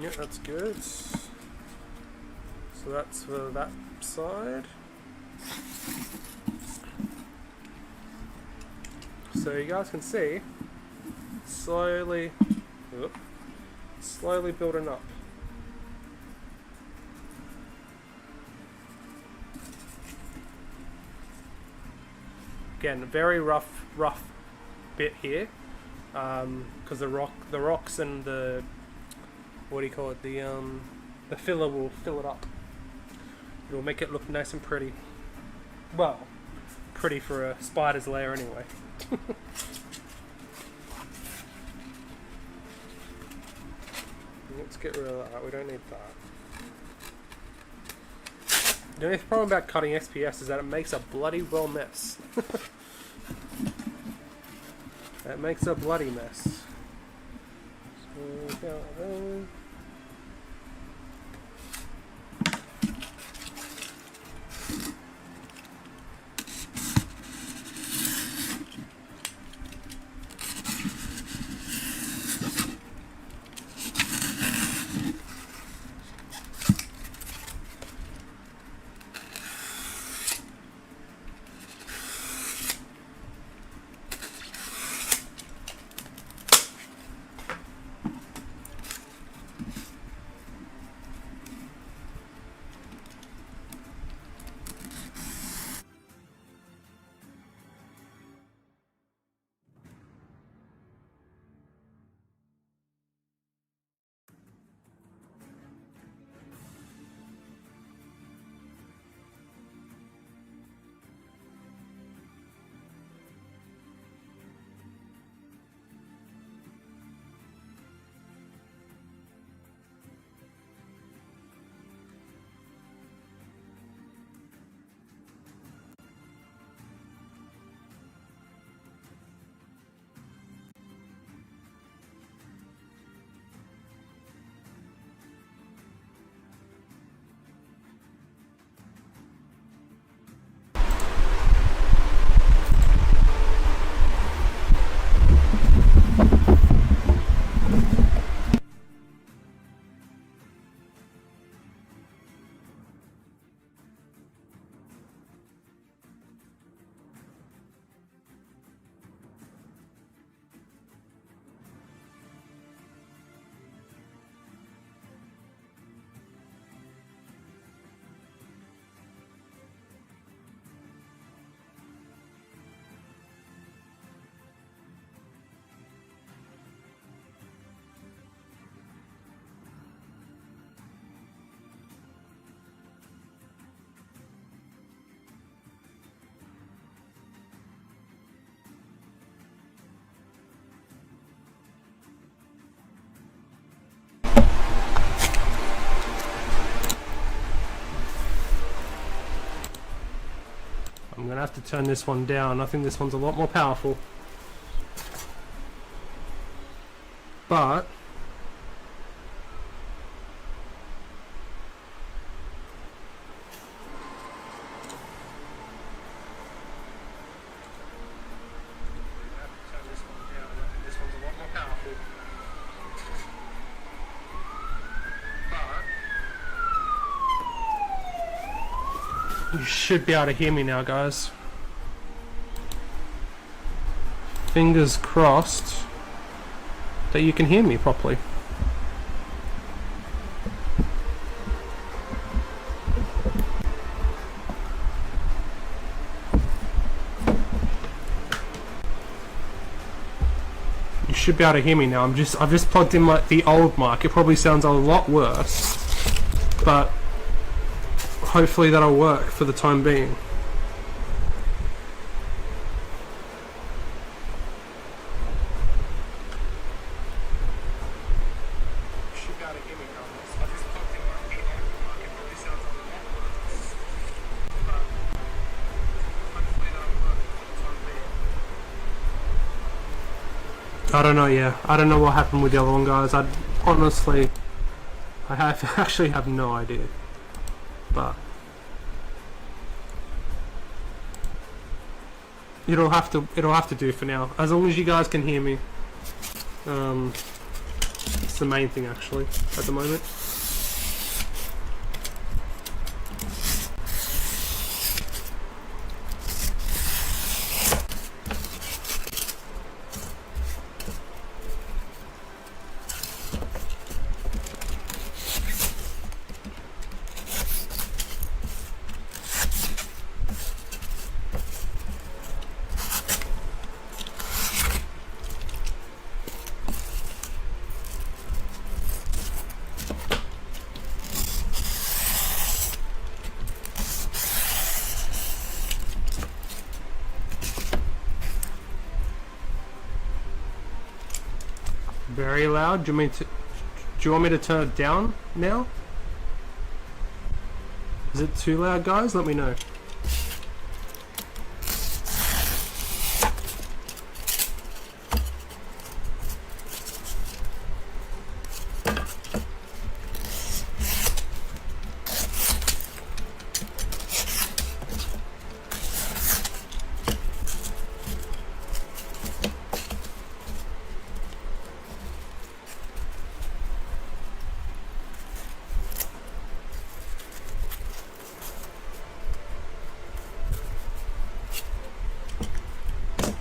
Yeah, that's good. So that's for that side. So you guys can see, slowly building up. Again, very rough bit here, because the rocks and the, what do you call it, the filler will fill it up. It'll make it look nice and pretty. Well, pretty for a spider's lair anyway. Let's get rid of that, we don't need that. The only problem about cutting XPS is that it makes a bloody well mess. It makes a bloody mess. So, I'm gonna have to turn this one down. I think this one's a lot more powerful. But you should be able to hear me now, guys. Fingers crossed that you can hear me properly. You should be able to hear me now. I've just plugged in the old mic. It probably sounds a lot worse, but hopefully that'll work for the time being. I don't know, yeah. I don't know what happened with the other one, guys. I actually have no idea. But it'll have to do for now, as long as you guys can hear me. That's the main thing actually at the moment. Very loud. Do you want me to turn it down now? Is it too loud, guys? Let me know.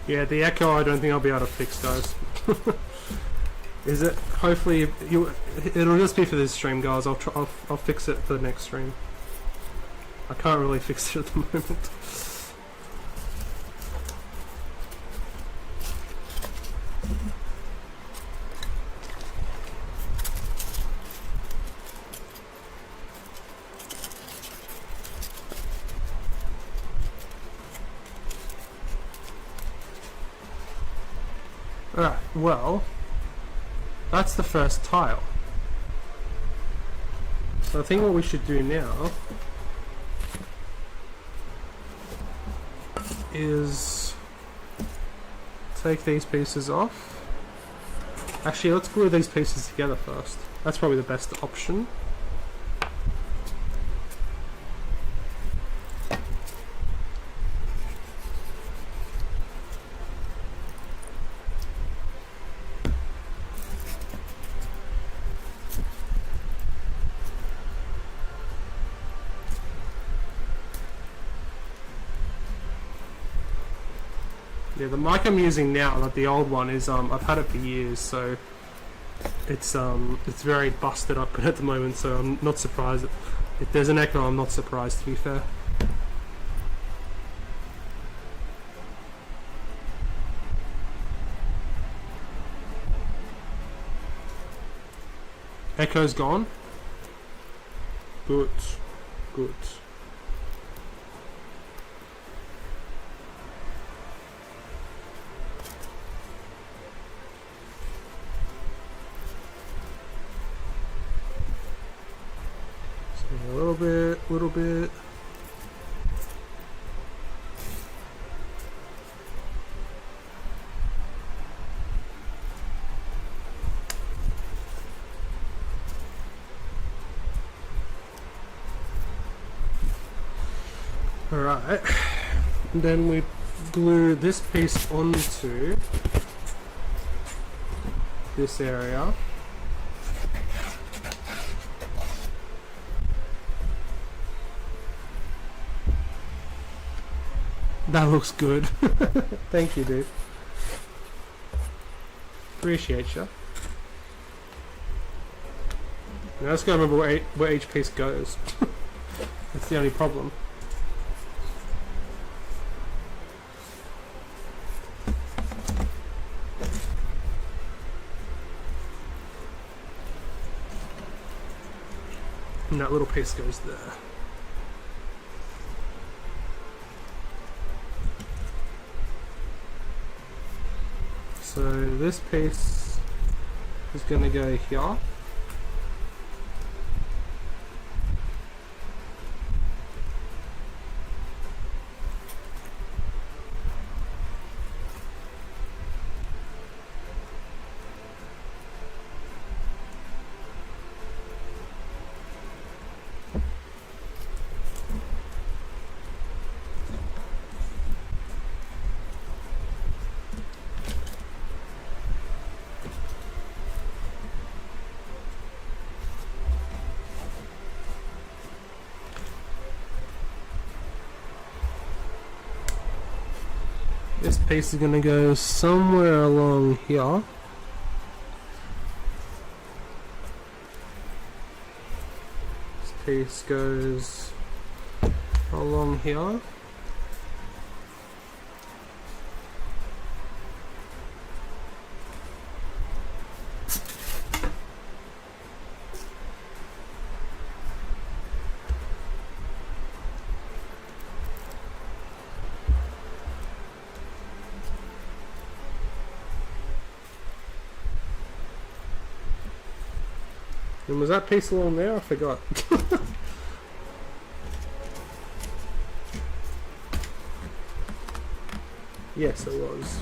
Yeah, the echo I don't think I'll be able to fix, guys. Is it? Hopefully, it'll just be for this stream, guys. I'll fix it for the next stream. I can't really fix it at the moment. Alright, well, that's the first tile. So I think what we should do now is take these pieces off. Actually, let's glue these pieces together first. That's probably the best option. Yeah, the mic I'm using now, not the old one, is I've had it for years, so it's very busted up at the moment. So I'm not surprised if there's an echo. I'm not surprised, to be fair. Echo's gone. Good, good. Little bit. Alright, then we glue this piece onto this area. That looks good. Thank you, dude. Appreciate you. Now let's go remember where each piece goes. That's the only problem. And that little piece goes there. So this piece is going to go here. piece is going to go somewhere along here. This piece goes along here. And was that piece along there? I forgot. Yes, it was.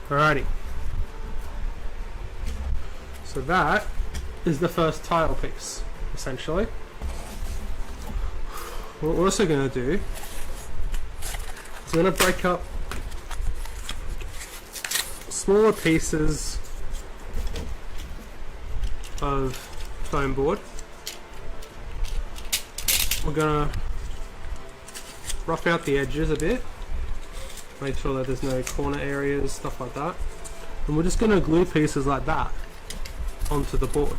Alrighty. So that is the first tile piece, essentially. What we're also going to do is we're going to break up smaller pieces of foam board. We're going to rough out the edges a bit. Make sure that there's no corner areas, stuff like that. And we're just going to glue pieces like that onto the board.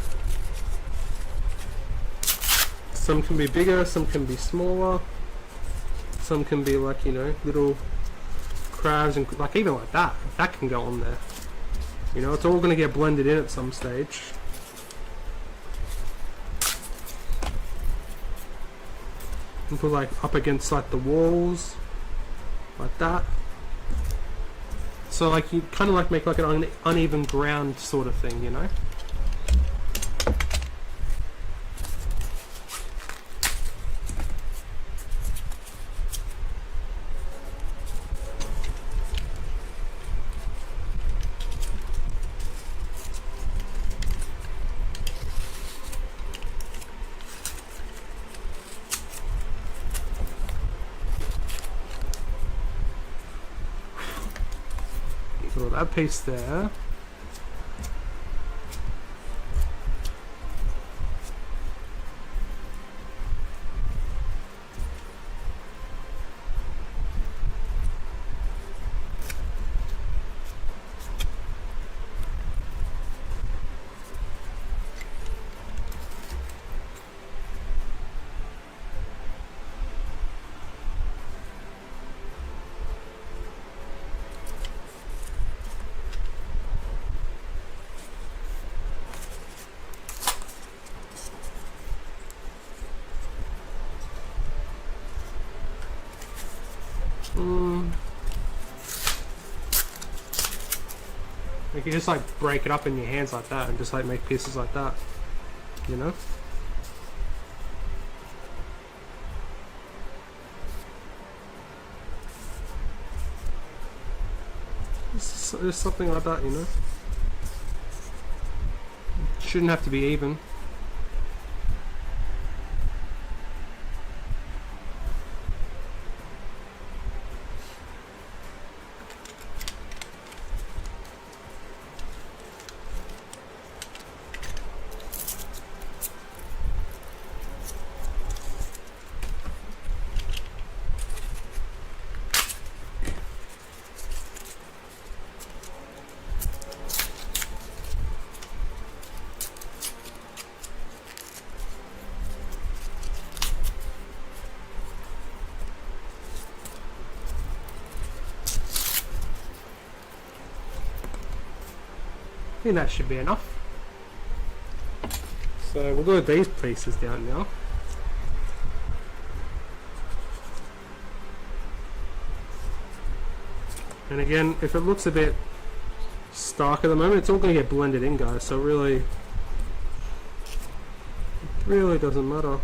Some can be bigger, some can be smaller. Some can be like, you know, little crabs and like even like that. That can go on there. You know, it's all going to get blended in at some stage. And put like up against like the walls, like that. So like you kind of like make like an uneven ground sort of thing, you know? So that piece there. You can just like break it up in your hands like that and just like make pieces like that, you know? Just something like that, you know? It shouldn't have to be even. I think that should be enough. So we'll glue these pieces down now. And again, if it looks a bit stark at the moment, it's all going to get blended in, guys, so it really doesn't matter.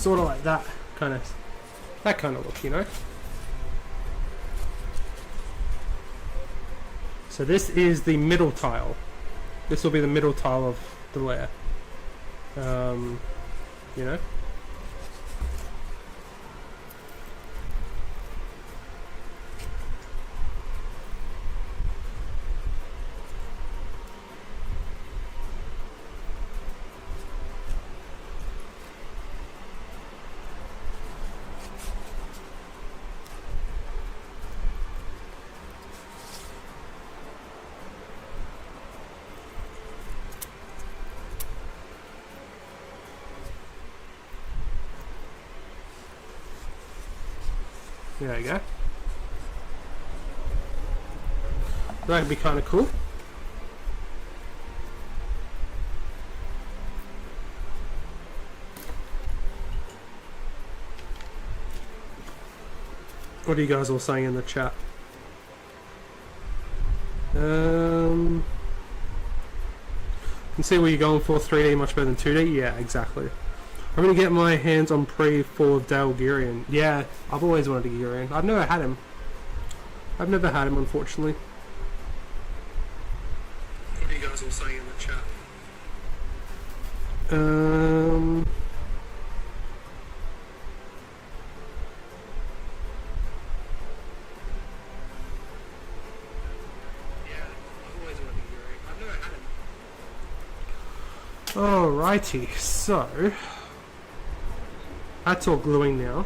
sort of like that kind of look, you know. So this is the middle tile. This will be the middle tile of the lair. You know. There you go. That would be kind of cool. What are you guys all saying in the chat? You can see what you're going for. 3D much better than 2D. Yeah, exactly. I'm gonna get my hands on pre for Dale Gurion. Yeah, I've always wanted a Gurion. I've never had him. Unfortunately. What are you guys all saying in the chat? Yeah, I've always wanted a Gurion. I've never had him. Alrighty, so that's all gluing now.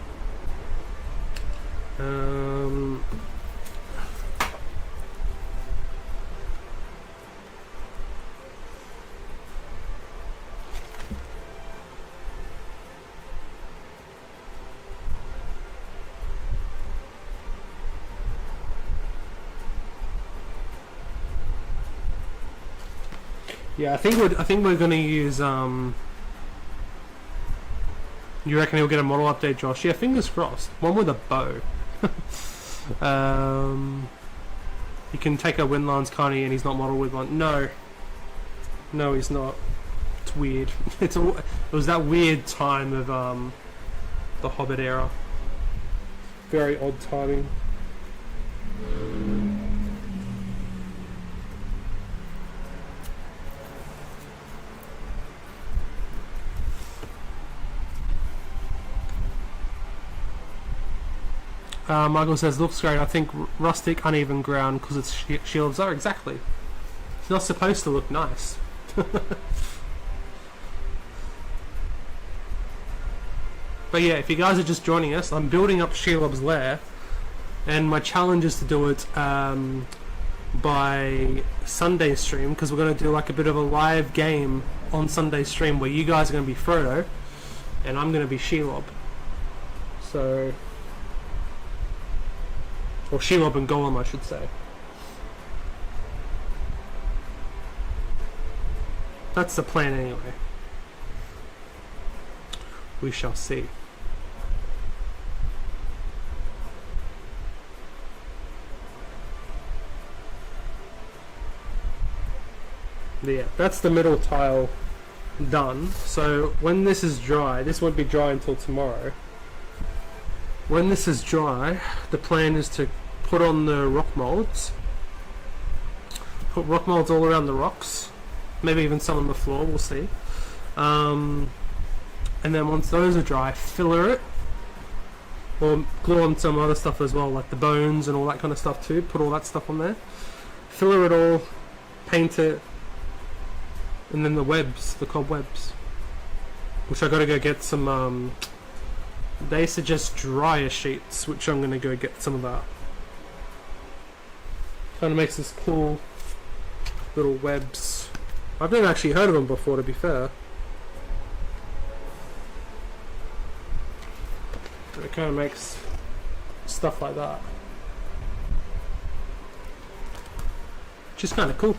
Yeah, I think we're gonna use You reckon he'll get a model update, Josh? Yeah, fingers crossed. One with a bow. You can take a Windlands Carney and he's not modeled with one. No, he's not. It's weird. It was that weird time of the Hobbit era. Very odd timing. Michael says, looks great. I think rustic, uneven ground because it's Shelobs are. Exactly. It's not supposed to look nice. But yeah, if you guys are just joining us, I'm building up Shelob's Lair, and my challenge is to do it by Sunday stream, because we're going to do like a bit of a live game on Sunday stream where you guys are going to be Frodo and I'm going to be Shelob. So... or Shelob and Golem, I should say. That's the plan anyway. We shall see. Yeah, that's the middle tile done. So when this is dry, this won't be dry until tomorrow. When this is dry, the plan is to put on the rock molds. Put rock molds all around the rocks. Maybe even some on the floor, we'll see. And then once those are dry, filler it. Or glue on some other stuff as well, like the bones and all that kind of stuff too. Put all that stuff on there. Filler it all, paint it. And then the webs, the cobwebs. Which I gotta go get some, they suggest dryer sheets, which I'm gonna go get some of that. Kind of makes this cool little webs. I've never actually heard of them before, to be fair. But it kind of makes stuff like that. Which is kind of cool.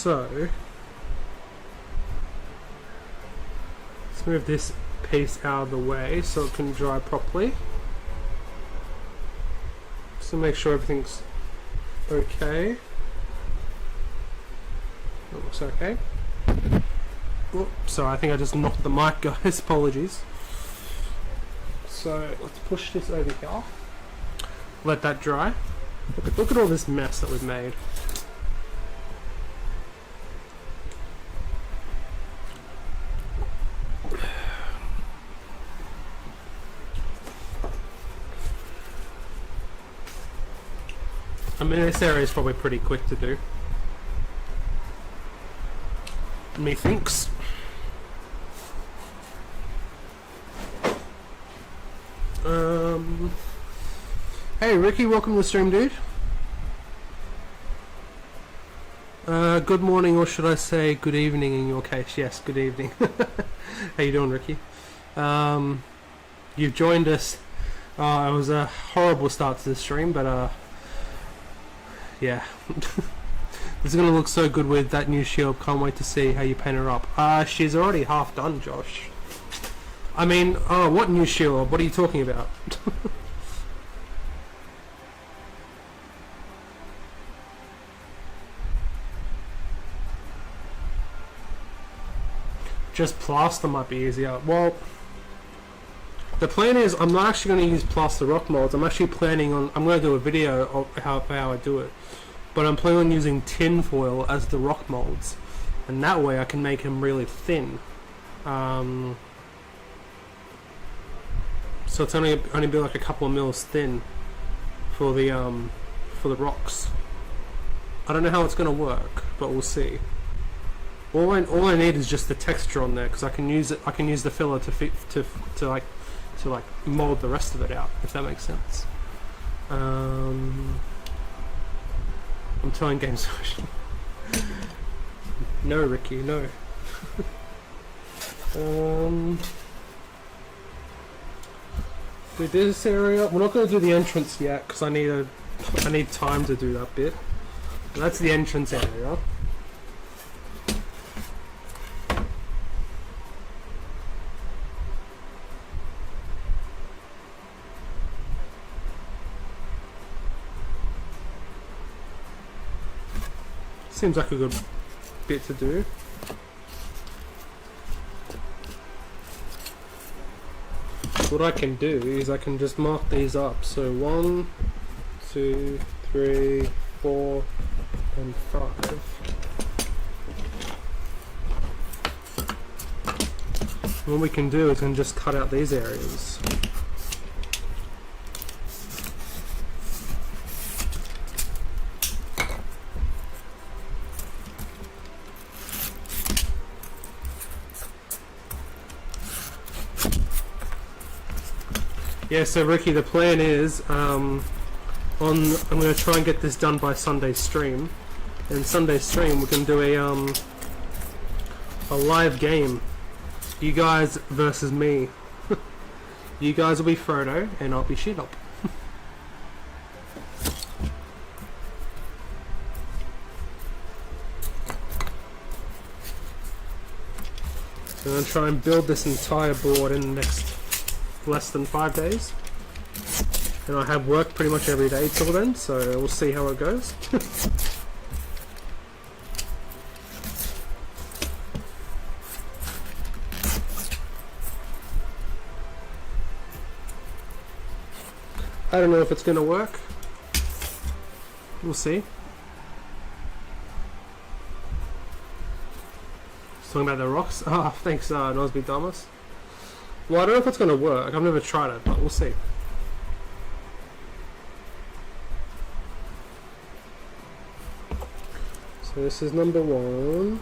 So let's move this piece out of the way so it can dry properly. Just to make sure everything's okay. It looks okay. Oops, sorry, I think I just knocked the mic, guys. Apologies. So let's push this over here. Let that dry. Look at all this mess that we've made. I mean, this area is probably pretty quick to do. Methinks. Hey Ricky, welcome to the stream, dude. Good morning, or should I say good evening in your case? Yes, good evening. How you doing, Ricky? You've joined us. It was a horrible start to the stream, but yeah. This is going to look so good with that new shield. Can't wait to see how you paint her up. She's already half done, Josh. I mean, what new shield? What are you talking about? Just plaster might be easier. Well, the plan is I'm not actually going to use plaster rock molds. I'm actually planning on... I'm going to do a video of how I do it. But I'm planning on using tin foil as the rock molds, and that way I can make them really thin. So it's only be like a couple of mils thin for the rocks. I don't know how it's going to work, but we'll see. All I need is just the texture on there, because I can use it. I can use the filler to mold the rest of it out, if that makes sense. I'm telling Game Social. No, Ricky, no. Do this area. We're not going to do the entrance yet because I need time to do that bit. But that's the entrance area. Seems like a good bit to do. What I can do is I can just mark these up. So 1, 2, 3, 4, and 5. What we can do is we can just cut out these areas. Yeah, so Ricky, the plan is I'm going to try and get this done by Sunday's stream. And Sunday's stream we can do a live game. You guys versus me. You guys will be Frodo and I'll be Shelob. So I'm going to try and build this entire board in the next less than 5 days, and I have work pretty much every day till then, so we'll see how it goes. I don't know if it's going to work. We'll see. Just talking about the rocks. Ah, oh, thanks, Nosby Damas. Well, I don't know if it's going to work. I've never tried it, but we'll see. So this is number 1.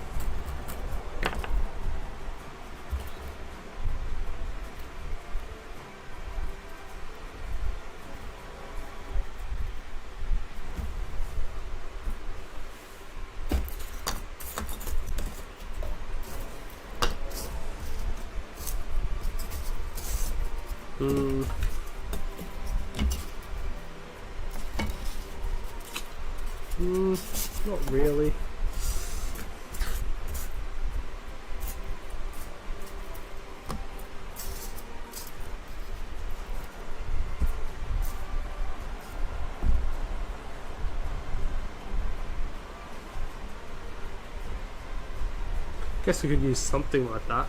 Not really. Guess we could use something like that.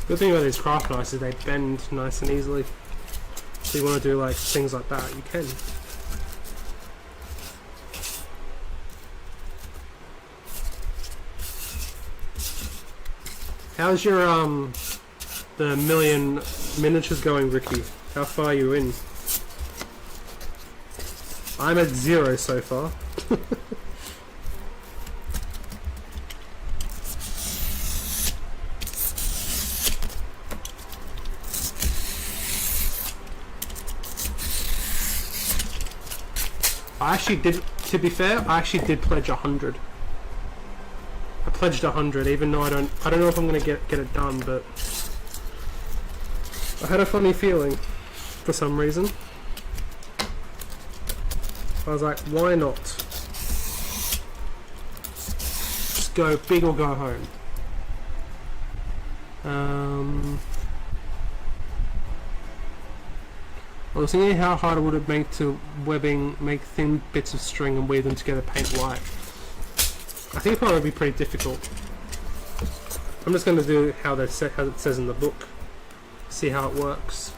Good thing about these craft knives is they bend nice and easily. So you want to do like things like that, you can. How's your the million miniatures going, Ricky? How far are you in? I'm at 0 so far. I actually did, to be fair, I actually did pledge 100. I pledged 100, even though I don't know if I'm gonna get it done, but I had a funny feeling for some reason. I was like, why not? Just go big or go home. I was thinking how hard it would have made to make thin bits of string and weave them together, paint white. I think it probably would be pretty difficult. I'm just going to do how it says in the book. See how it works.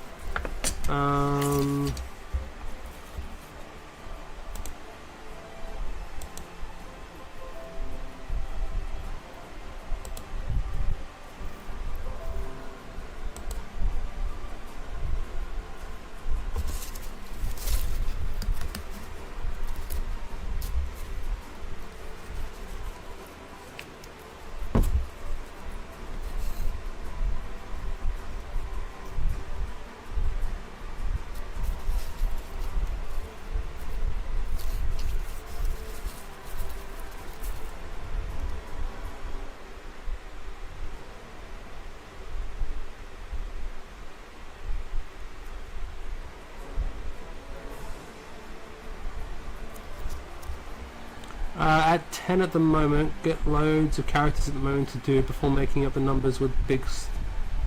At 10 at the moment, get loads of characters at the moment to do before making up the numbers with big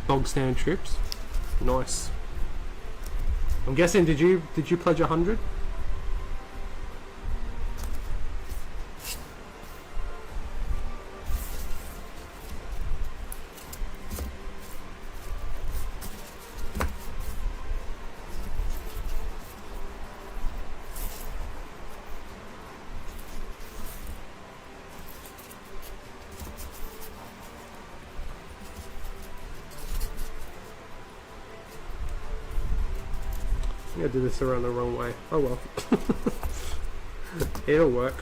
bog standard troops. Nice. I'm guessing, did you pledge 100? I did this around the wrong way. Oh well. It'll work.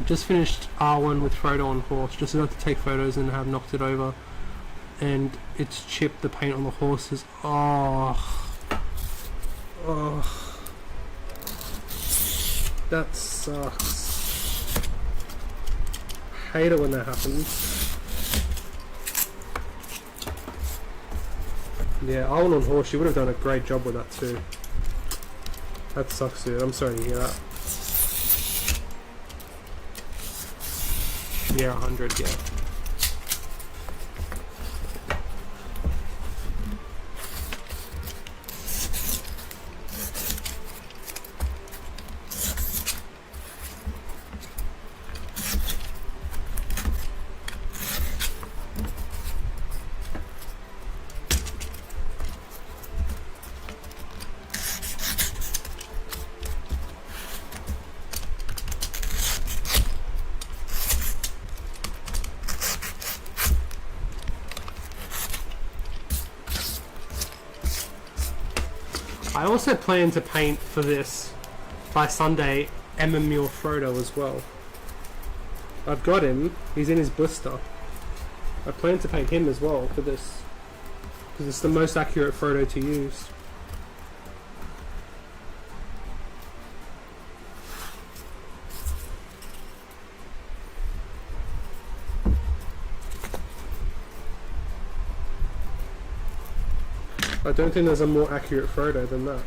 Just finished R1 with Frodo on horse, just about to take photos and have knocked it over, and it's chipped the paint on the horses. Oh, that sucks. hate it when that happens. Yeah, Owen on horse, you would have done a great job with that too. That sucks, dude. I'm sorry to hear that. Yeah, 100, yeah. I also plan to paint for this by Sunday Emmanuel Frodo as well. I've got him, he's in his blister. I plan to paint him as well for this because it's the most accurate Frodo to use. I don't think there's a more accurate Frodo than that.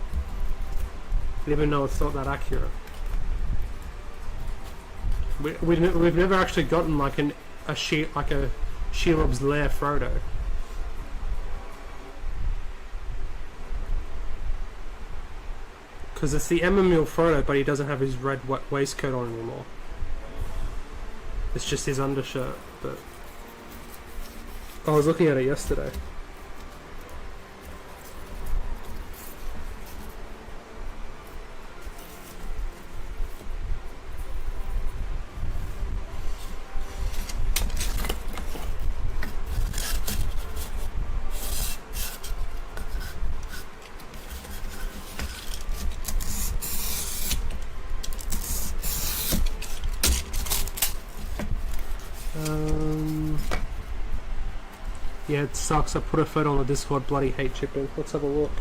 Even though it's not that accurate. We've never actually gotten like a Shelob's Lair Frodo. Because it's the Emmanuel Frodo, but he doesn't have his red waistcoat on anymore. It's just his undershirt. But I was looking at it yesterday. Yeah, it sucks. I put a photo on the Discord. Bloody hate chipping. Let's have a look.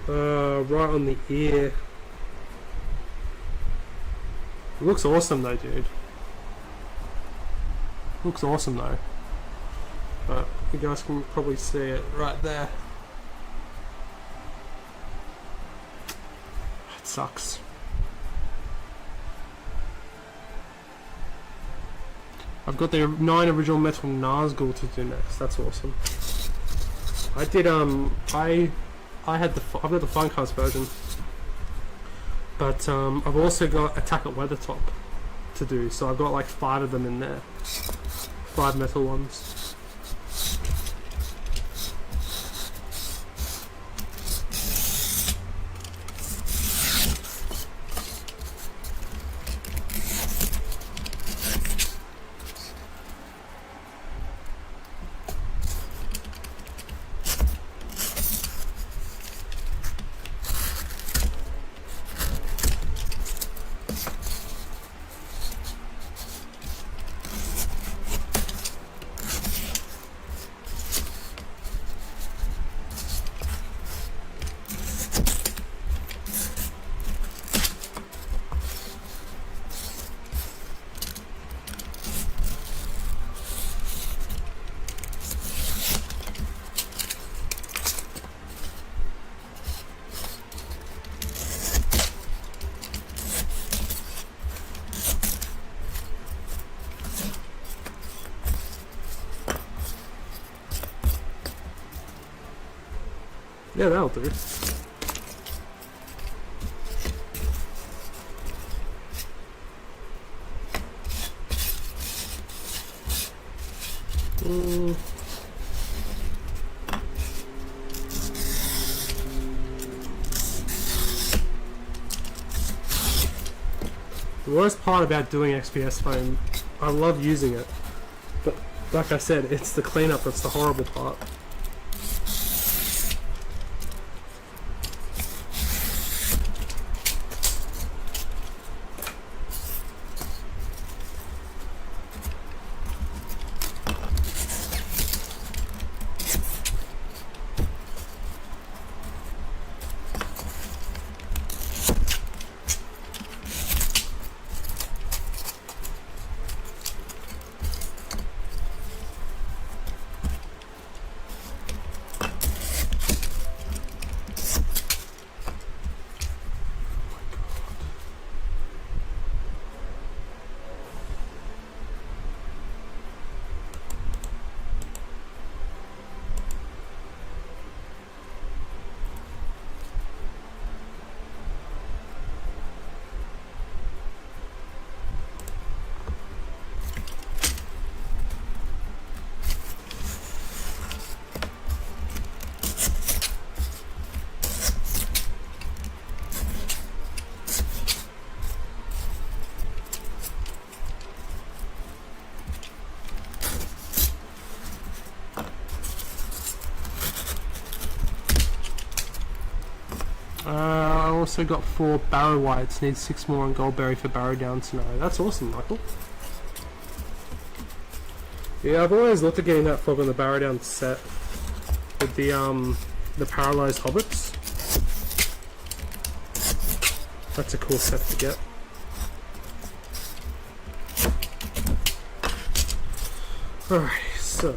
Right on the ear. It looks awesome though, dude. Looks awesome though. But you guys can probably see it right there. It sucks. I've got the 9 original metal Nazgul to do next. That's awesome. I did I've got the Fine Cars version, but I've also got Attack at Weathertop to do. So I've got like 5 of them in there, 5 metal ones. Yeah, that'll do. The worst part about doing XPS foam, I love using it, but like I said, it's the cleanup that's the horrible part. I also got 4 barrow whites, need 6 more on goldberry for barrow down scenario. That's awesome, Michael. Yeah, I've always looked at getting that fog on the barrow down set with the paralysed hobbits. That's a cool set to get. Alright, so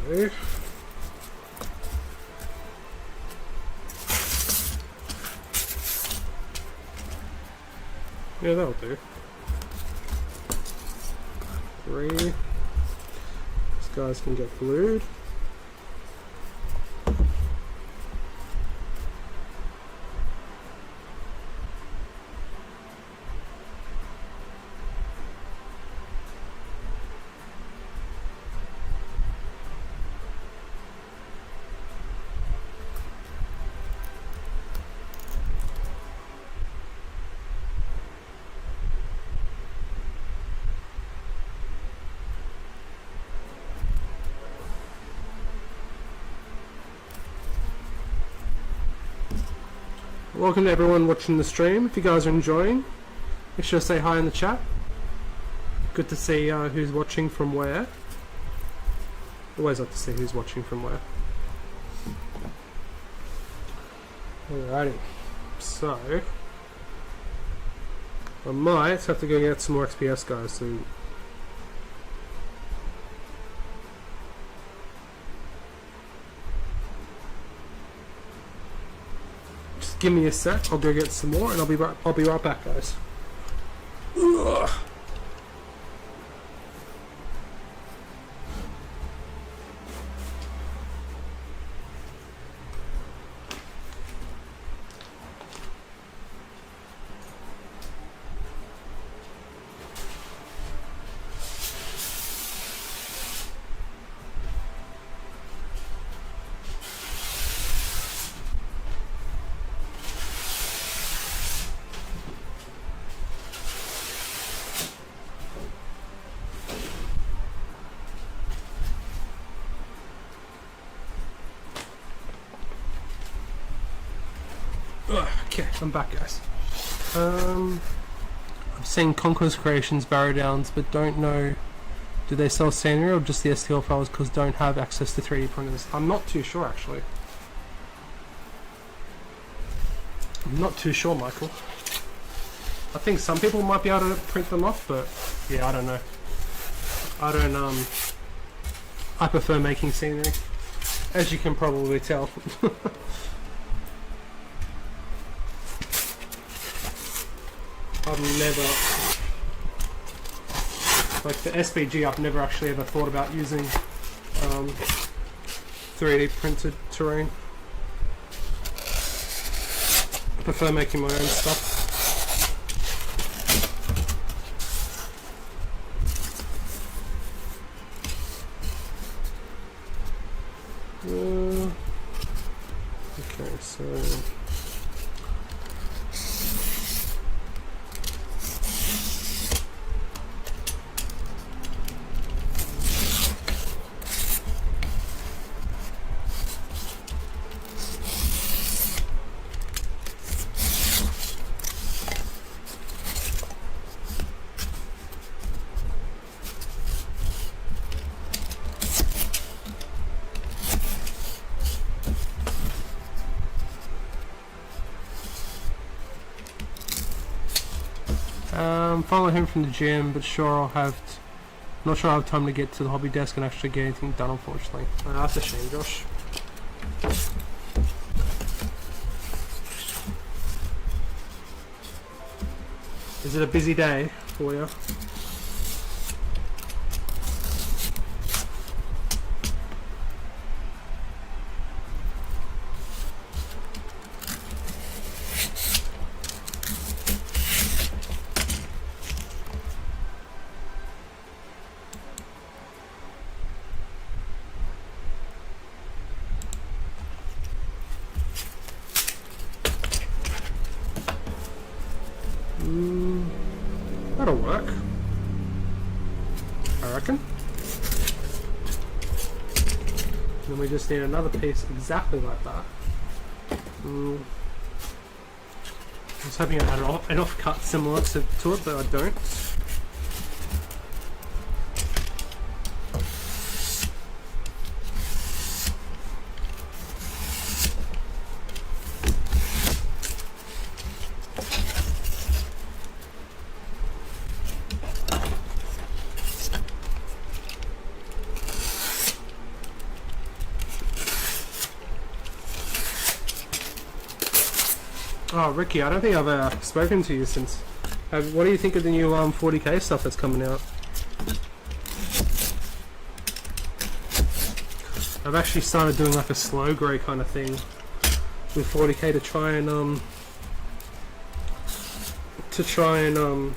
yeah, that'll do. 3. These guys can get glued. Welcome to everyone watching the stream. If you guys are enjoying, make sure to say hi in the chat. Good to see who's watching from where. Always like to see who's watching from where. Alrighty. So, I might have to go get some more XPS, guys. So, give me a sec, I'll go get some more and I'll be right back, guys. Ugh. Okay, I'm back, guys. I'm seeing Conquest Creations Barrow Downs, but don't know, do they sell scenery or just the STL files because don't have access to 3D printers? I'm not too sure, actually. I'm not too sure, Michael. I think some people might be able to print them off, but yeah, I don't know. I prefer making scenery, as you can probably tell. I've never, like the SBG, I've never actually ever thought about using 3D printed terrain. I prefer making my own stuff. Okay, so follow him from the gym, but not sure I'll have time to get to the hobby desk and actually get anything done, unfortunately. That's a shame, Josh. Is it a busy day for you? That'll work, I reckon. Then we just need another piece exactly like that. I was hoping I had an off-cut similar to it, but I don't. Oh, Ricky, I don't think I've spoken to you since. What do you think of the new 40k stuff that's coming out? I've actually started doing like a slow grey kind of thing with 40k to try and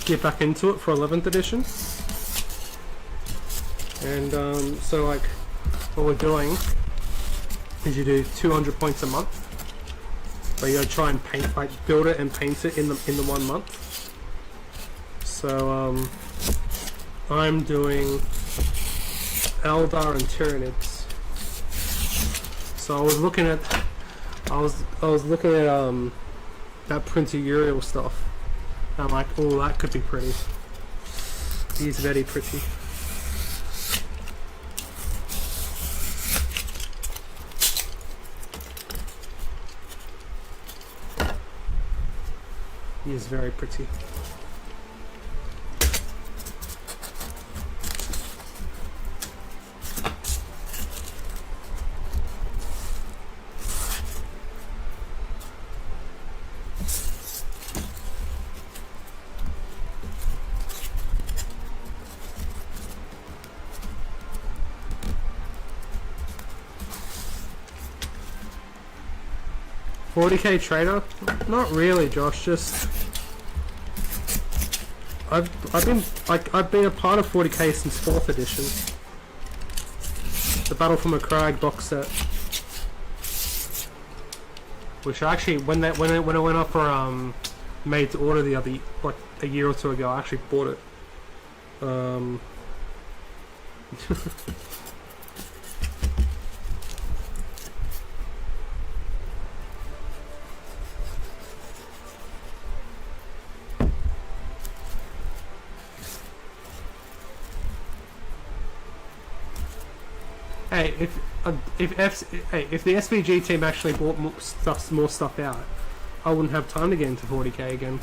get back into it for 11th edition. And so like what we're doing is you do 200 points a month. But you gotta try and paint, like build it and paint it in the 1 month. So I'm doing Eldar and Tyranids. So I was looking at that Prince of Uriel stuff. And I'm like, oh, that could be pretty. He's very pretty. He is very pretty. $40k trader? Not really, Josh. Just I've been a part of 40k since 4th edition. The Battle for Macragge box set, which actually when it went up for made to order like a year or two ago, I actually bought it. Hey, if the SBG team actually bought more stuff out, I wouldn't have time to get into 40k again.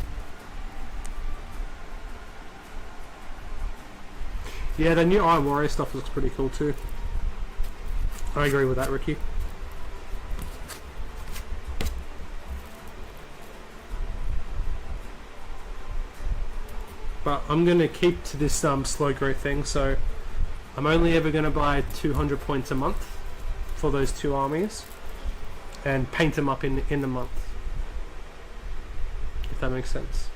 Yeah, the new Iron Warrior stuff looks pretty cool too. I agree with that, Ricky. But I'm gonna keep to this slow growth thing, so I'm only ever going to buy 200 points a month for those 2 armies and paint them up in the month, if that makes sense.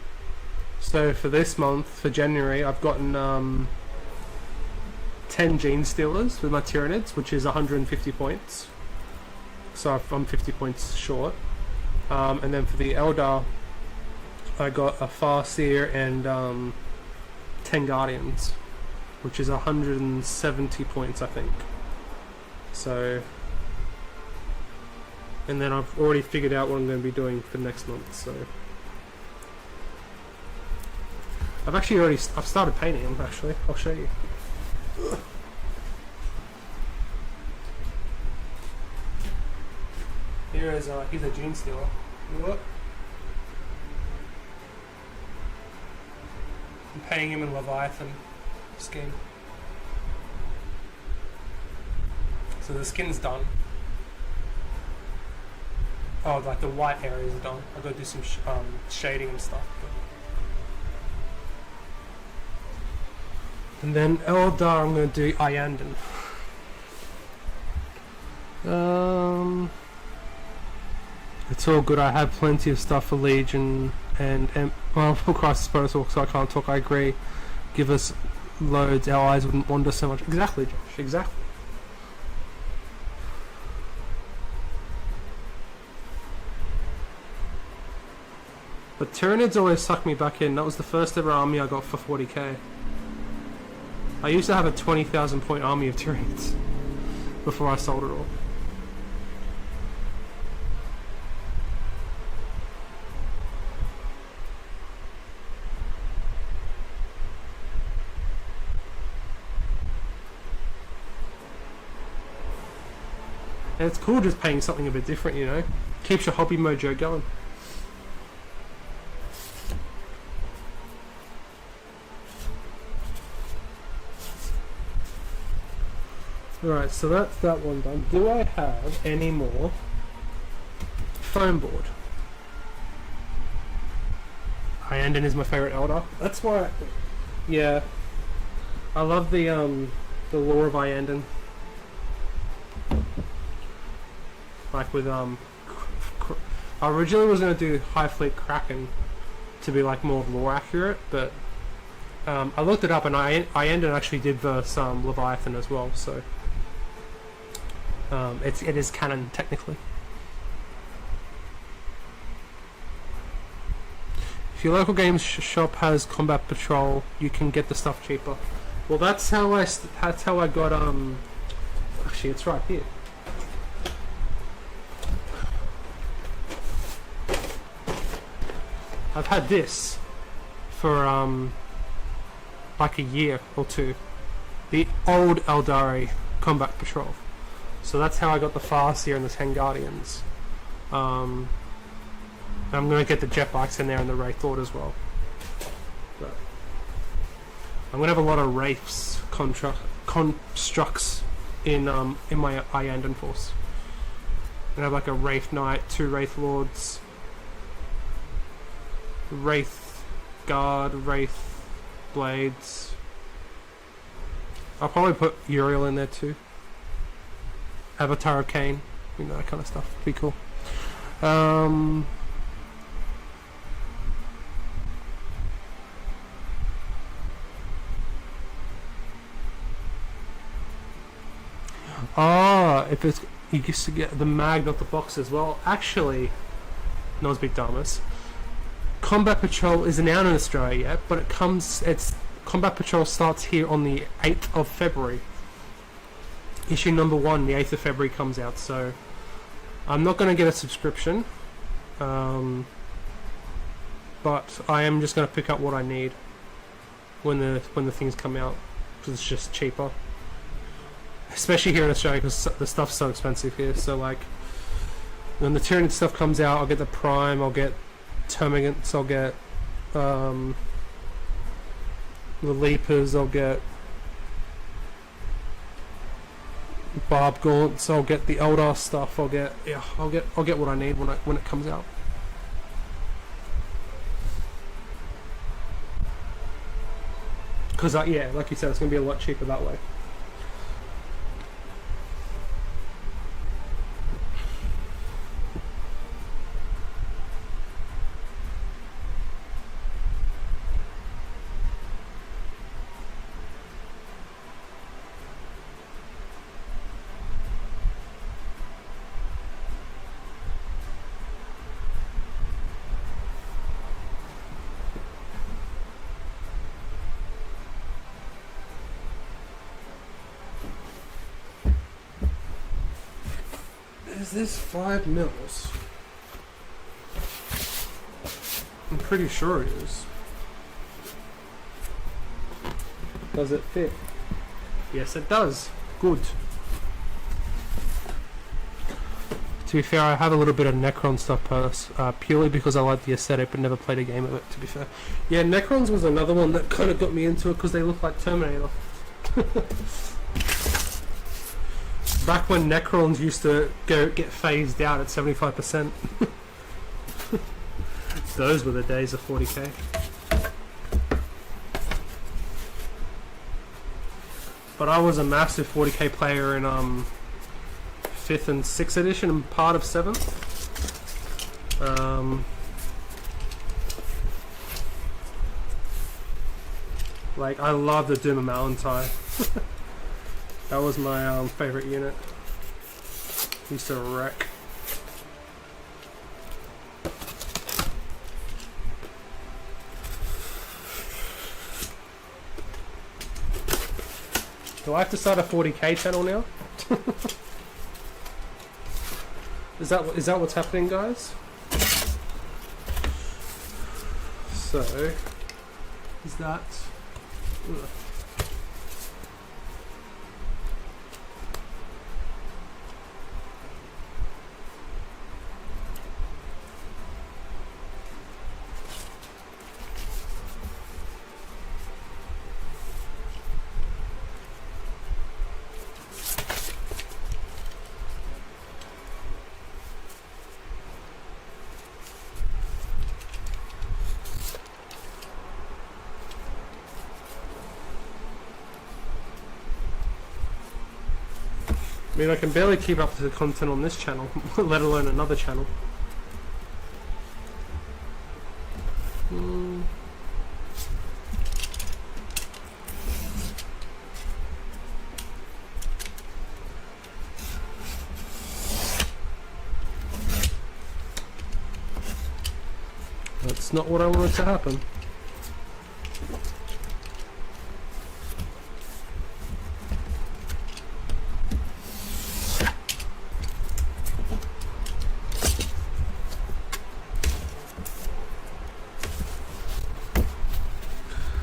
So for this month, for January, I've gotten 10 Gene Stealers with my Tyranids, which is 150 points. So I'm 50 points short. And then for the Eldar, I got a Farseer and 10 Guardians, which is 170 points, I think. So, and then I've already figured out what I'm going to be doing for next month. So, I've started painting them. Actually, I'll show you. Here's a Gene Stealer. Look, I'm painting him in Leviathan skin. So the skin's done. Oh, like the white areas are done. I've got to do some shading and stuff. And then Eldar, I'm going to do Iyanden. It's all good. I have plenty of stuff for Legion and well, for Crisis Protocol, so I can't talk. I agree. Give us loads, our eyes wouldn't wander so much. Exactly, Josh, exactly. But Tyranids always suck me back in. That was the first ever army I got for 40k. I used to have a 20,000 point army of Tyranids before I sold it all. And it's cool just paying something a bit different, you know? Keeps your hobby mojo going. Alright, so that's that one done. Do I have any more foam board? Iandon is my favourite elder. That's why, yeah, I love the lore of Iandon. Like with I originally was gonna do High Fleet Kraken to be like more lore accurate, but I looked it up and Iandon actually did verse Leviathan as well, so it is canon technically. If your local games shop has Combat Patrol, you can get the stuff cheaper. Well, that's how I got actually it's right here. I've had this for like a year or two. The old Eldari Combat Patrol. So that's how I got the Farseer and the 10 Guardians. I'm going to get the jet bikes in there and the Wraith Lord as well. But I'm going to have a lot of Wraiths constructs in my Iandon force. I'm going to have like a Wraith Knight, 2 Wraith Lords, Wraith Guard, Wraith Blades. I'll probably put Uriel in there too. Avatar of Cain, you know, that kind of stuff. Be cool. If it's, you used to get the mag, not the box as well. Actually, no, it's Big Damas. Combat Patrol isn't out in Australia yet, but it's Combat Patrol starts here on the 8th of February. Issue number 1, the 8th of February comes out, so I'm not going to get a subscription, but I am just going to pick up what I need when the things come out, because it's just cheaper. Especially here in Australia, because the stuff's so expensive here. So like, when the Tyranid stuff comes out, I'll get the Prime, I'll get Termagants, I'll get the Leapers, I'll get Barb Gaunts, I'll get the Eldar stuff, I'll get what I need when it comes out. Because yeah, like you said, it's gonna be a lot cheaper that way. Is this 5 mils? I'm pretty sure it is. Does it fit? Yes, it does. Good. To be fair, I have a little bit of Necron stuff purely because I like the aesthetic, but never played a game of it, to be fair. Yeah, Necrons was another one that kind of got me into it because they look like Terminator. Back when Necrons used to get phased out at 75%. Those were the days of 40k. But I was a massive 40k player in 5th and 6th edition and part of 7th. Like, I love the Doom of Malantai. That was my favourite unit. Used to wreck. Do I have to start a 40k channel now? Is that what's happening, guys? So, is that... Ugh. mean, I can barely keep up to the content on this channel, let alone another channel. That's not what I wanted to happen.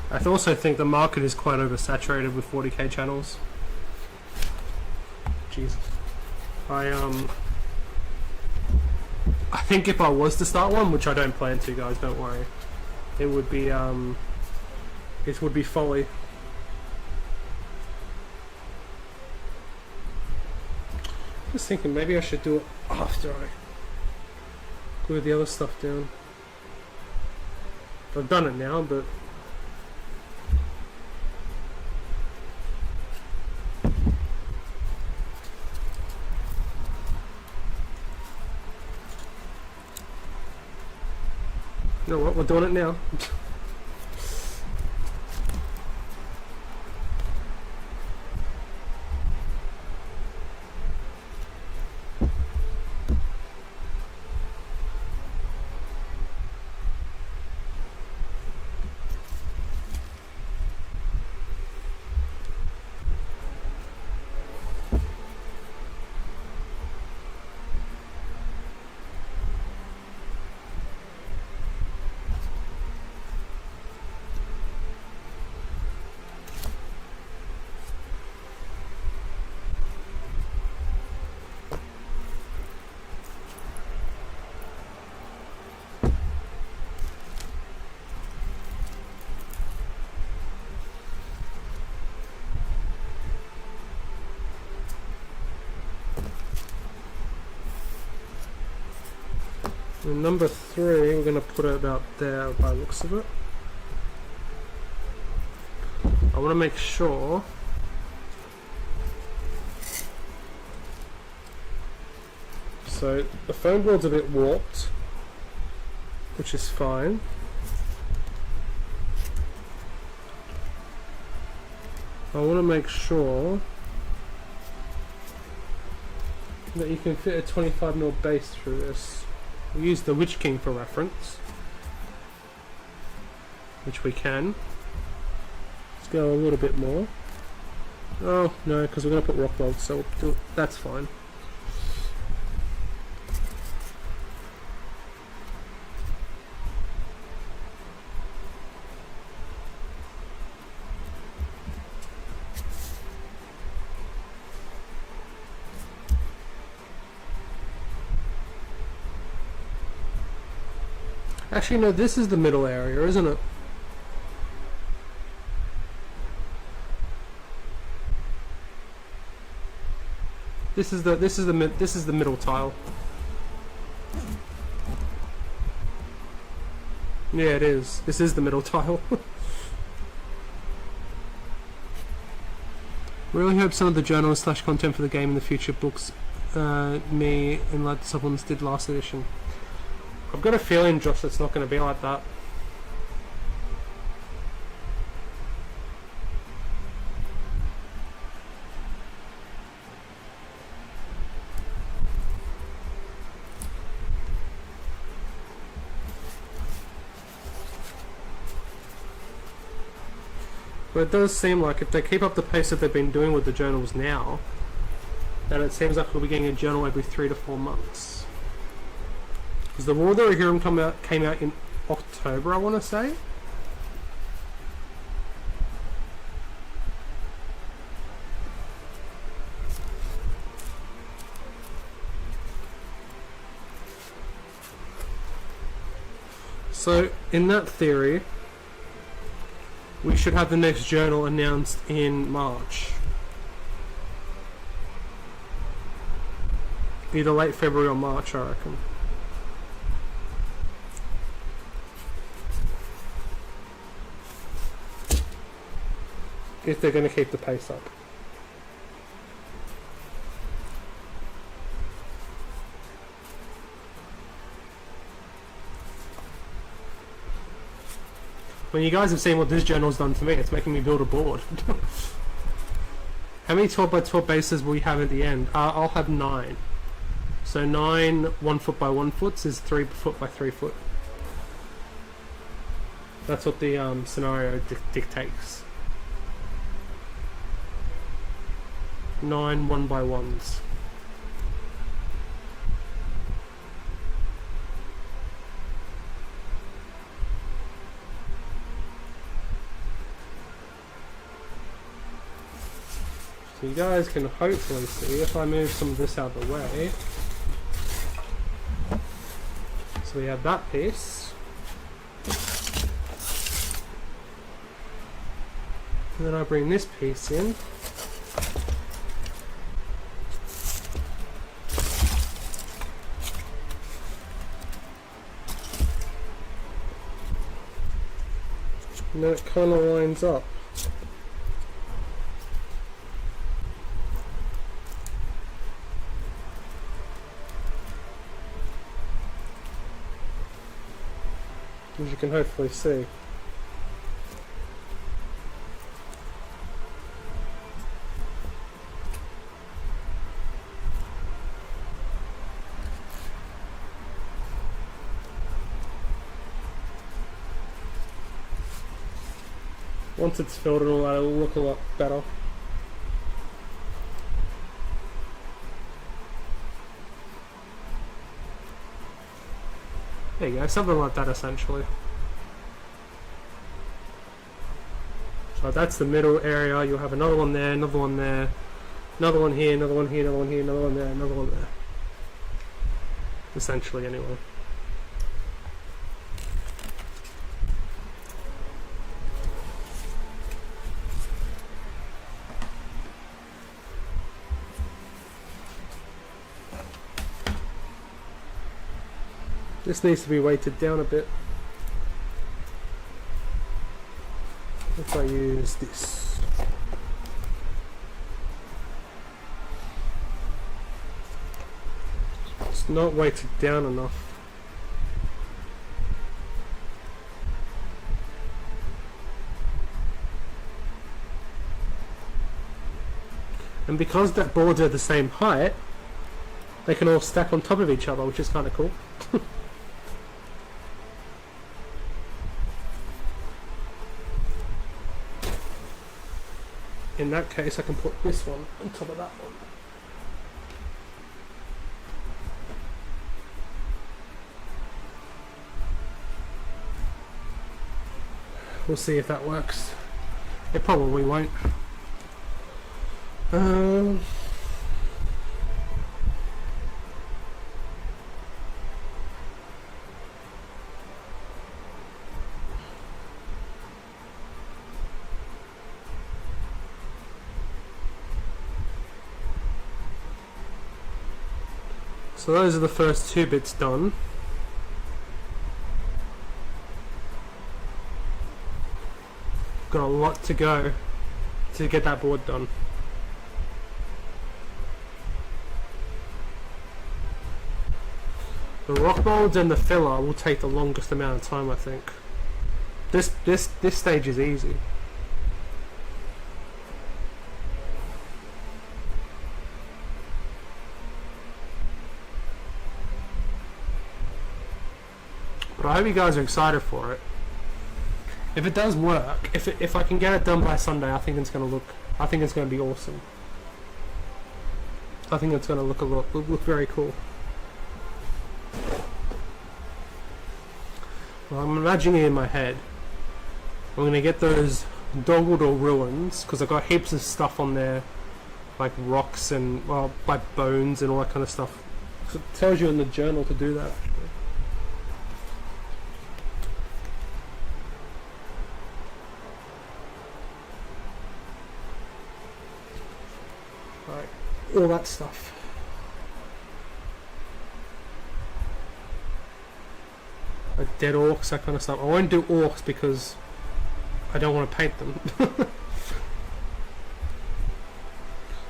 I also think the market is quite oversaturated with 40k channels. Jesus. I think if I was to start one, which I don't plan to, guys, don't worry, it would be folly. Just thinking maybe I should do it after I glue the other stuff down. I've done it now, but you know what, we're doing it now. And number 3, we're going to put it about there by the looks of it. I want to make sure so the foam board's a bit warped, which is fine. I want to make sure that you can fit a 25mm base through this. We'll use the Witch King for reference, which we can. Let's go a little bit more. Oh no, because we're going to put rock bolts, so that's fine. Actually, no, this is the middle area, isn't it? This is the middle tile. Yeah, it is. This is the middle tile. Really hope some of the journals / content for the game in the future books me and like the supplements did last edition. I've got a feeling, Josh, it's not going to be like that. But it does seem like if they keep up the pace that they've been doing with the journals now, then it seems like we'll be getting a journal every 3 to 4 months. Because the War of the Rohirrim came out in October, I want to say. So, in that theory, we should have the next journal announced in March. Either late February or March, I reckon. If they're going to keep the pace up. When you guys have seen what this journal's done for me, it's making me build a board. How many 12 by 12 bases will you have at the end? I'll have 9. So 9 1 foot by 1 foot is 3 foot by 3 foot. That's what the scenario dictates. 9 1 by 1s. So you guys can hopefully see if I move some of this out of the way. So we have that piece. And then I bring this piece in. And then it kind of lines up. As you can hopefully see. Once it's filled and all that, it'll look a lot better. There you go, something like that essentially. So that's the middle area. You'll have another one there, another one there, another one here, another one here, another one here, another one there, another one there. Essentially, anyway. This needs to be weighted down a bit. If I use this. It's not weighted down enough. And because that boards are the same height, they can all stack on top of each other, which is kind of cool. In that case, I can put this one on top of that one. We'll see if that works. It probably won't. So those are the first 2 bits done. Got a lot to go to get that board done. The rock molds and the filler will take the longest amount of time, I think. This stage is easy. But I hope you guys are excited for it. If it does work, if I can get it done by Sunday, I think it's going to be awesome. I think it's going to look very cool. Well, I'm imagining in my head, I'm going to get those Doggled ruins, because I've got heaps of stuff on there, like rocks and, well, like bones and all that kind of stuff. So it tells you in the journal to do that, actually. Right, all that stuff. Like dead orcs, that kind of stuff. I won't do orcs because I don't want to paint them.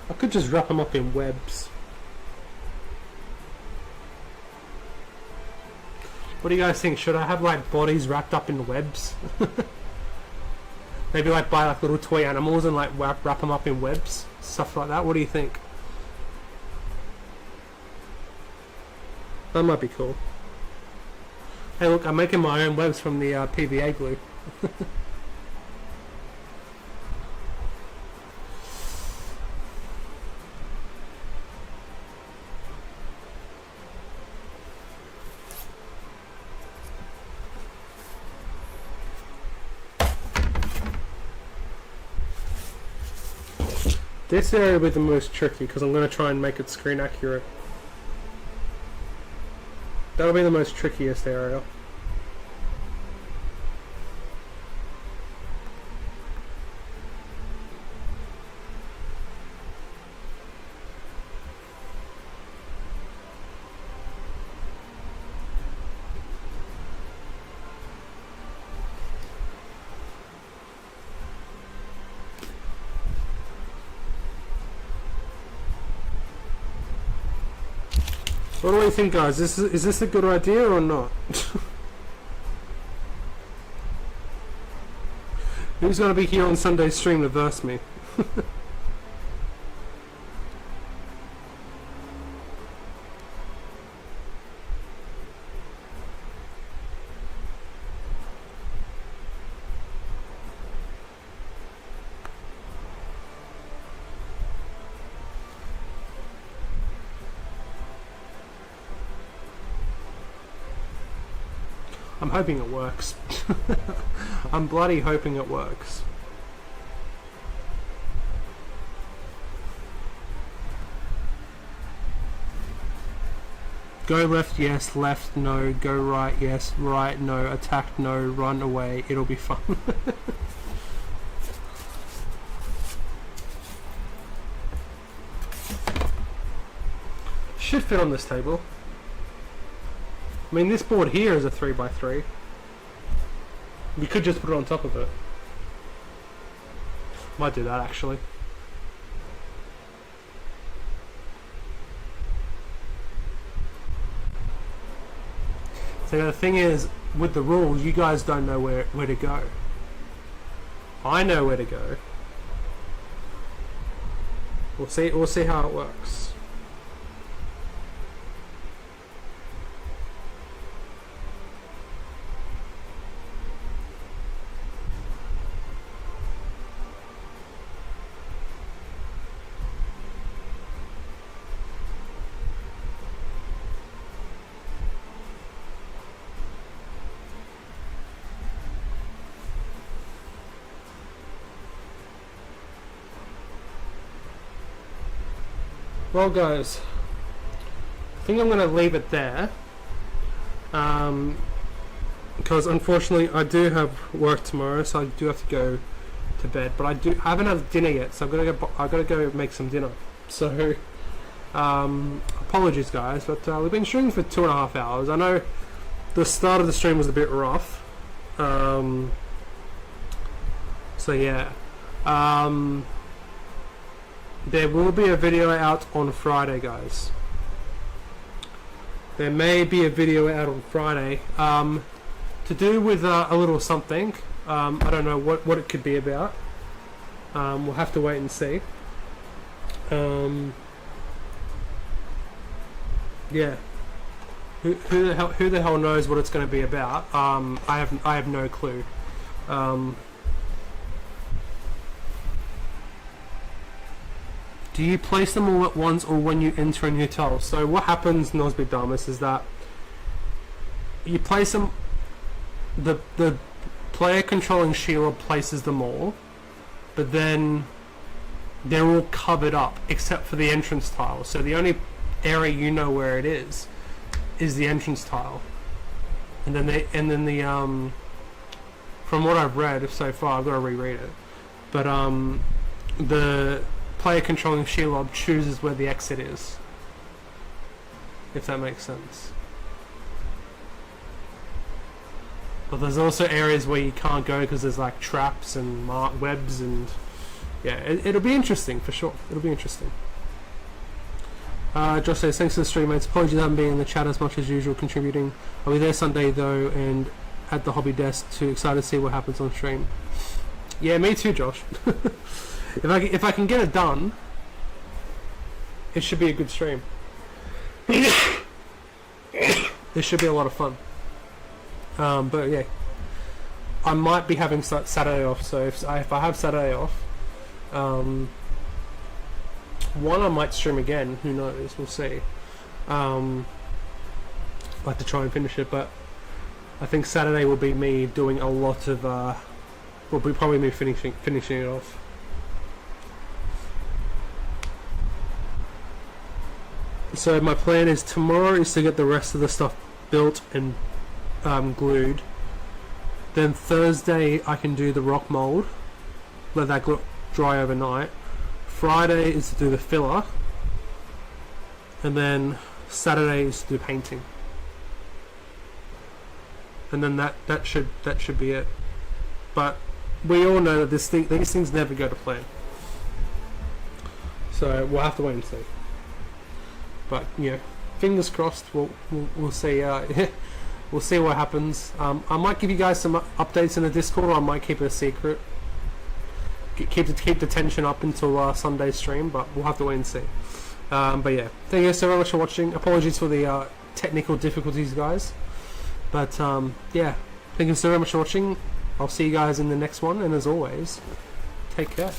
I could just wrap them up in webs. What do you guys think? Should I have like bodies wrapped up in webs? Maybe like buy like little toy animals and like wrap them up in webs, stuff like that. What do you think? That might be cool. Hey look, I'm making my own webs from the PVA glue. This area will be the most tricky because I'm going to try and make it screen accurate. That'll be the most trickiest area. What do you think, guys? Is this a good idea or not? Who's going to be here on Sunday's stream to verse me? I'm hoping it works. I'm bloody hoping it works. Go left, yes. Left, no. Go right, yes. Right, no. Attack, no. Run away. It'll be fun. Should fit on this table. I mean, this board here is a 3x3. We could just put it on top of it. Might do that, actually. So the thing is, with the rules, you guys don't know where to go. I know where to go. We'll see how it works. Well guys, I think I'm going to leave it there, because unfortunately I do have work tomorrow, so I do have to go to bed, but I haven't had dinner yet, so I've got to go make some dinner. So apologies guys, but we've been streaming for 2.5 hours. I know the start of the stream was a bit rough, so yeah. There will be a video out on Friday, guys. There may be a video out on Friday to do with a little something. I don't know what it could be about. We'll have to wait and see. Yeah. Who the hell knows what it's going to be about? I have no clue. Do you place them all at once or when you enter a new tile? So what happens, Nosby is that you place them, the player controlling Shelob places them all, but then they're all covered up except for the entrance tile. So the only area you know where it is the entrance tile. And then from what I've read so far, I've got to reread it. But the player controlling Shelob chooses where the exit is, if that makes sense. But there's also areas where you can't go because there's like traps and webs, and yeah, it'll be interesting for sure. It'll be interesting. Josh says, thanks for the stream, mates. Apologies I haven't been in the chat as much as usual contributing. I'll be there Sunday though, and at the hobby desk, too excited to see what happens on stream. Yeah, me too, Josh. If I can get it done, it should be a good stream. This should be a lot of fun. But yeah, I might be having Saturday off. So if I have Saturday off, one, I might stream again. Who knows? We'll see. Like to try and finish it, but I think Saturday will be me doing a lot of. Will be probably me finishing it off. So my plan is tomorrow is to get the rest of the stuff built and glued. Then Thursday I can do the rock mold, let that dry overnight. Friday is to do the filler, and then Saturday is to do painting. And then that should be it. But we all know that these things never go to plan. So we'll have to wait and see. But yeah, fingers crossed. We'll see. We'll see what happens. I might give you guys some updates in the Discord, or I might keep it a secret. Keep the tension up until Sunday's stream, but we'll have to wait and see. But yeah, thank you so very much for watching. Apologies for the technical difficulties, guys. But yeah, thank you so very much for watching. I'll see you guys in the next one, and as always, take care.